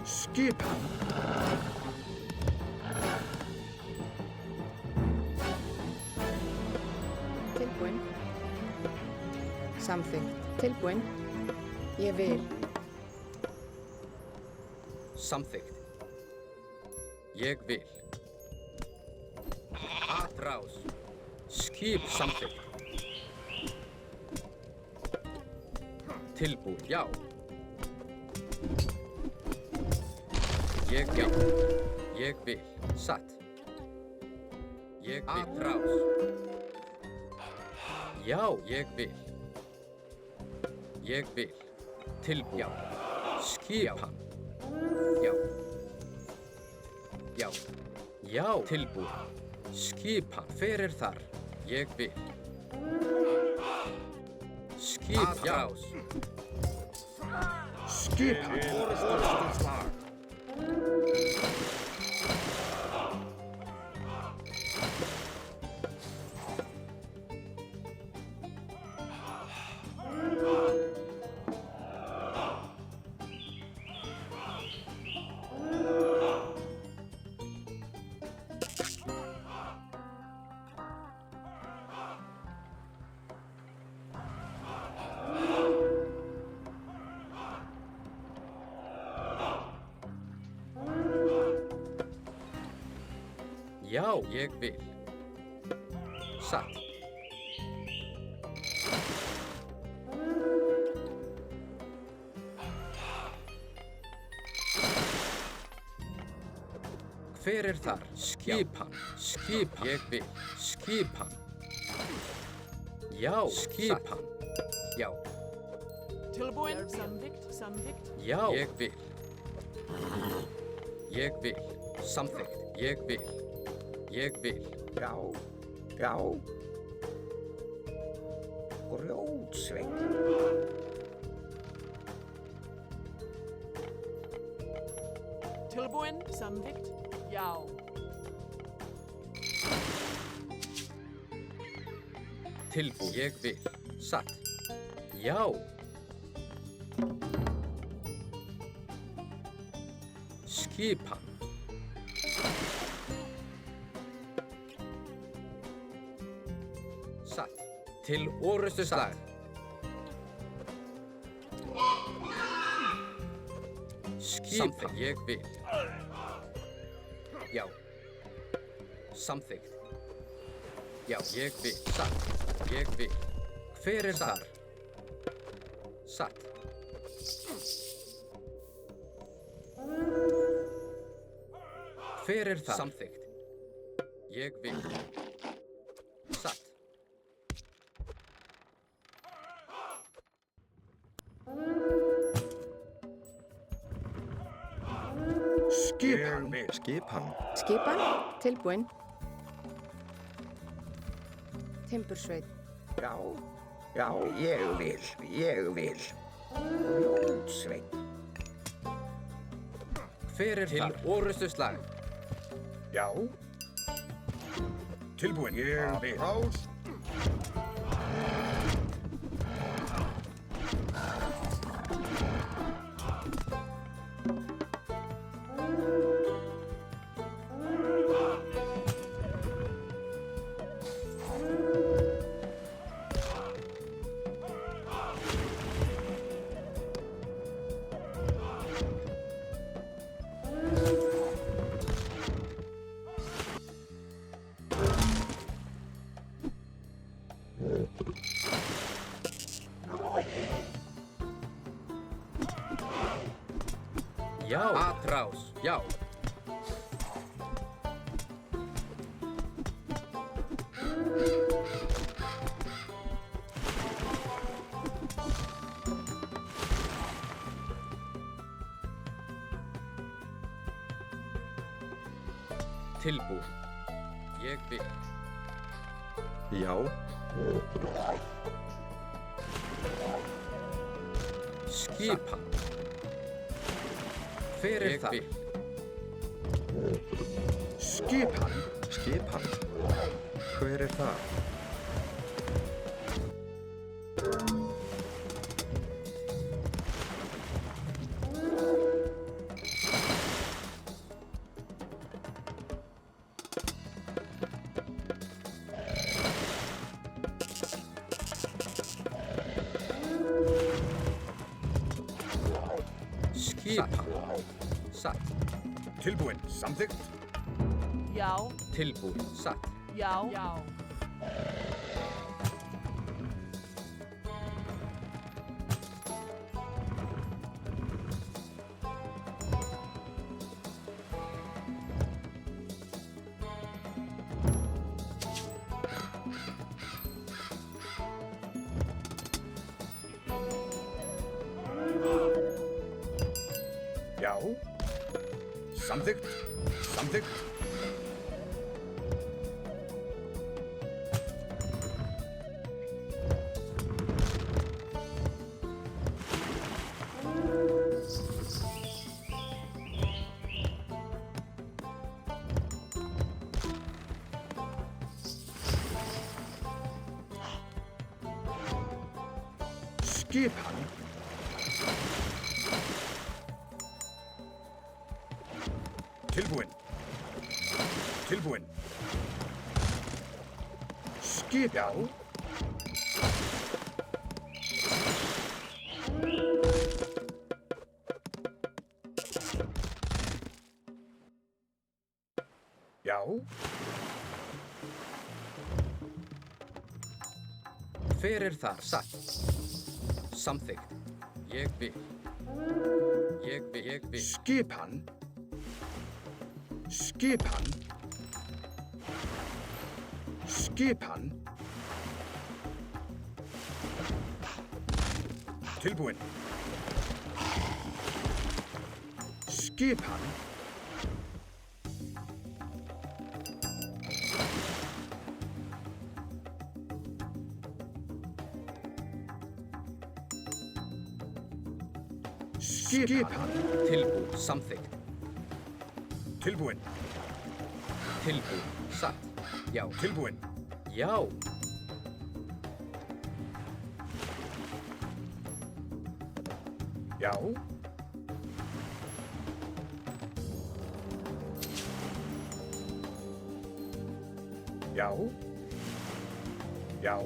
Skipan. Tilbúin. Samþykkt. Tilbúin. Ég vil. Samþykkt. Ég vil. Atrás. Skip samþykkt. Tilbúin, já. Ég vil. Ég vil. Satt. Ég vil. Atrás. Já, ég vil. Ég vil. Tilbúin. Já. Skipan. Já. Já. Já. Tilbúin. Skipan. Hver er þar? Ég vil. Skip. Já. Skipan. Orustuslag. Já, ég vil. Satt. Hver þar? Skipan. Skipan. Ég vil. Skipan. Já, skipan. Já. Tilbúin. Samþykkt. Samþykkt. Já, ég vil. Ég vil. Samþykkt. Ég vil. Ég vil. Já, já. Grjótsveinn. Tilbúin. Samþykkt. Já. Tilbúin. Ég vil. Satt. Já. Skipan. Satt. Til orustu slag. Skipan. Ég vil. Já. Samþykkt. Já, ég vil. Satt. Ég vil. Hver þar? Satt. Hver þar? Samþykkt. Ég vil. Satt. Skipan. Skipan. Skipan, tilbúin. Timbursveit. Já, já, ég vil, ég vil. Grjótsveinn. Hver þar? Til orustu slag. Já. Tilbúin. Ég vil. Rás. Já. Atrás. Já. Tilbúin. Ég vil. Já. Skipan. Hver þar? Skipan. Skipan. Hver það? Skipan. Satt. Tilbúin. Samþykkt. Já. Tilbúin. Satt. Já. Já. Já. Samþykkt. Samþykkt. Skipan. Tilbúin. Tilbúin. Skipan. Já. Já. Hver þar? Satt. Samþykkt. Ég vil. Ég vil. Skipan. Skipan. Skipan. Tilbúin. Skipan. Skipan. Tilbúin. Samþykkt. Tilbúin. Tilbúin. Satt. Já. Tilbúin. Já. Já. Já. Já.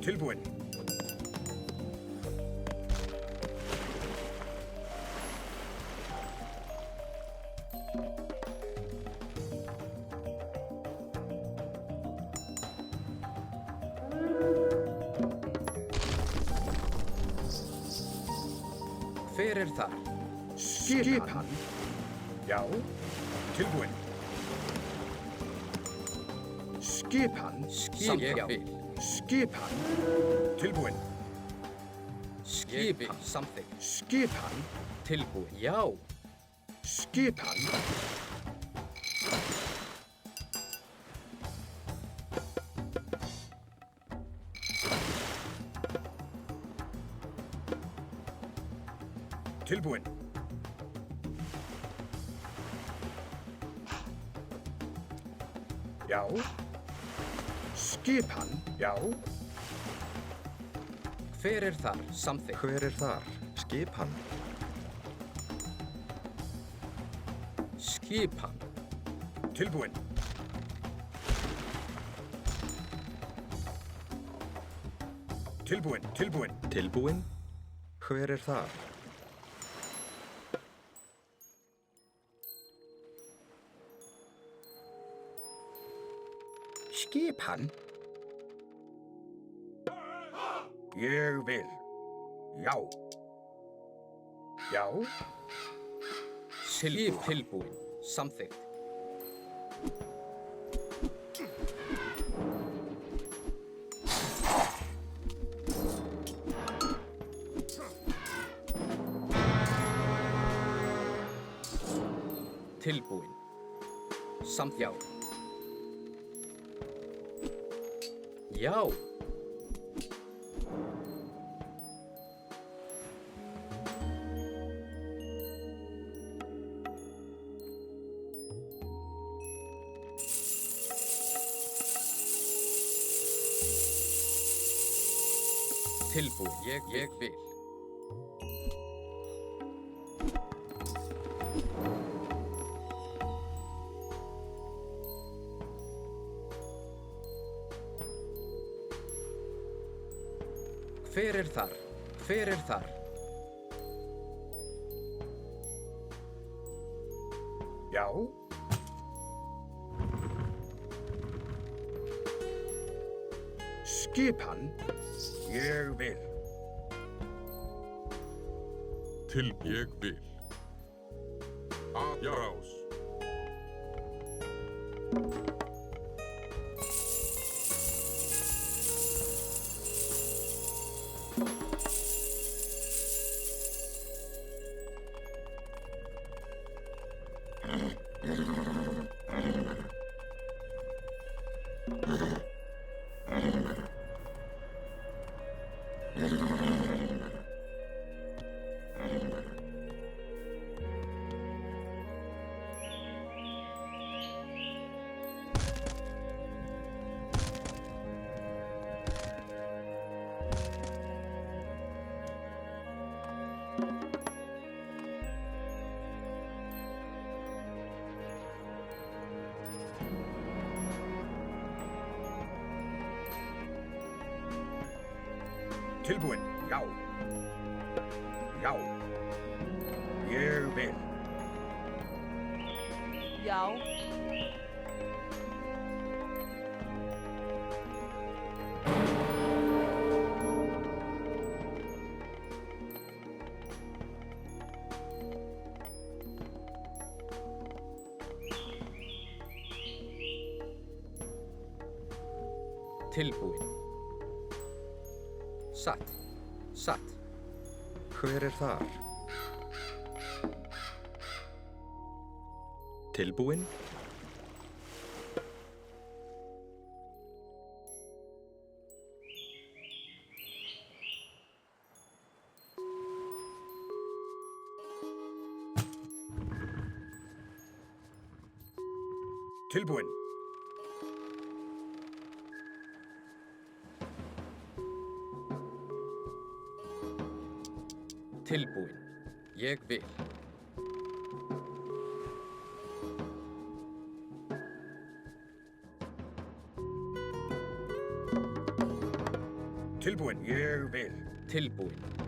Tilbúin. Hver þar? Skipan. Já. Tilbúin. Skipan. Ég vil. Skipan. Tilbúin. Skipan. Samþykkt. Skipan. Tilbúin. Já. Skipan. Tilbúin. Já. Skipan. Já. Hver þar? Samþykkt. Hver þar? Skipan. Skipan. Tilbúin. Tilbúin. Tilbúin. Tilbúin. Hver þar? Skipan. Ég vil. Já. Já. Tilbúin. Samþykkt. Tilbúin. Samt já. Já. Tilbúin. Ég vil. Hver þar? Hver þar? Já. Skipan. Ég vil. Ég vil. Atbrás. Tilbúin. Já. Já. Ég vil. Já. Tilbúinn. Satt. Satt. Hver er þar? Tilbúinn? Tilbúinn. Tilbúinn. Ég vil. Tilbúinn. Ég vil. Tilbúinn.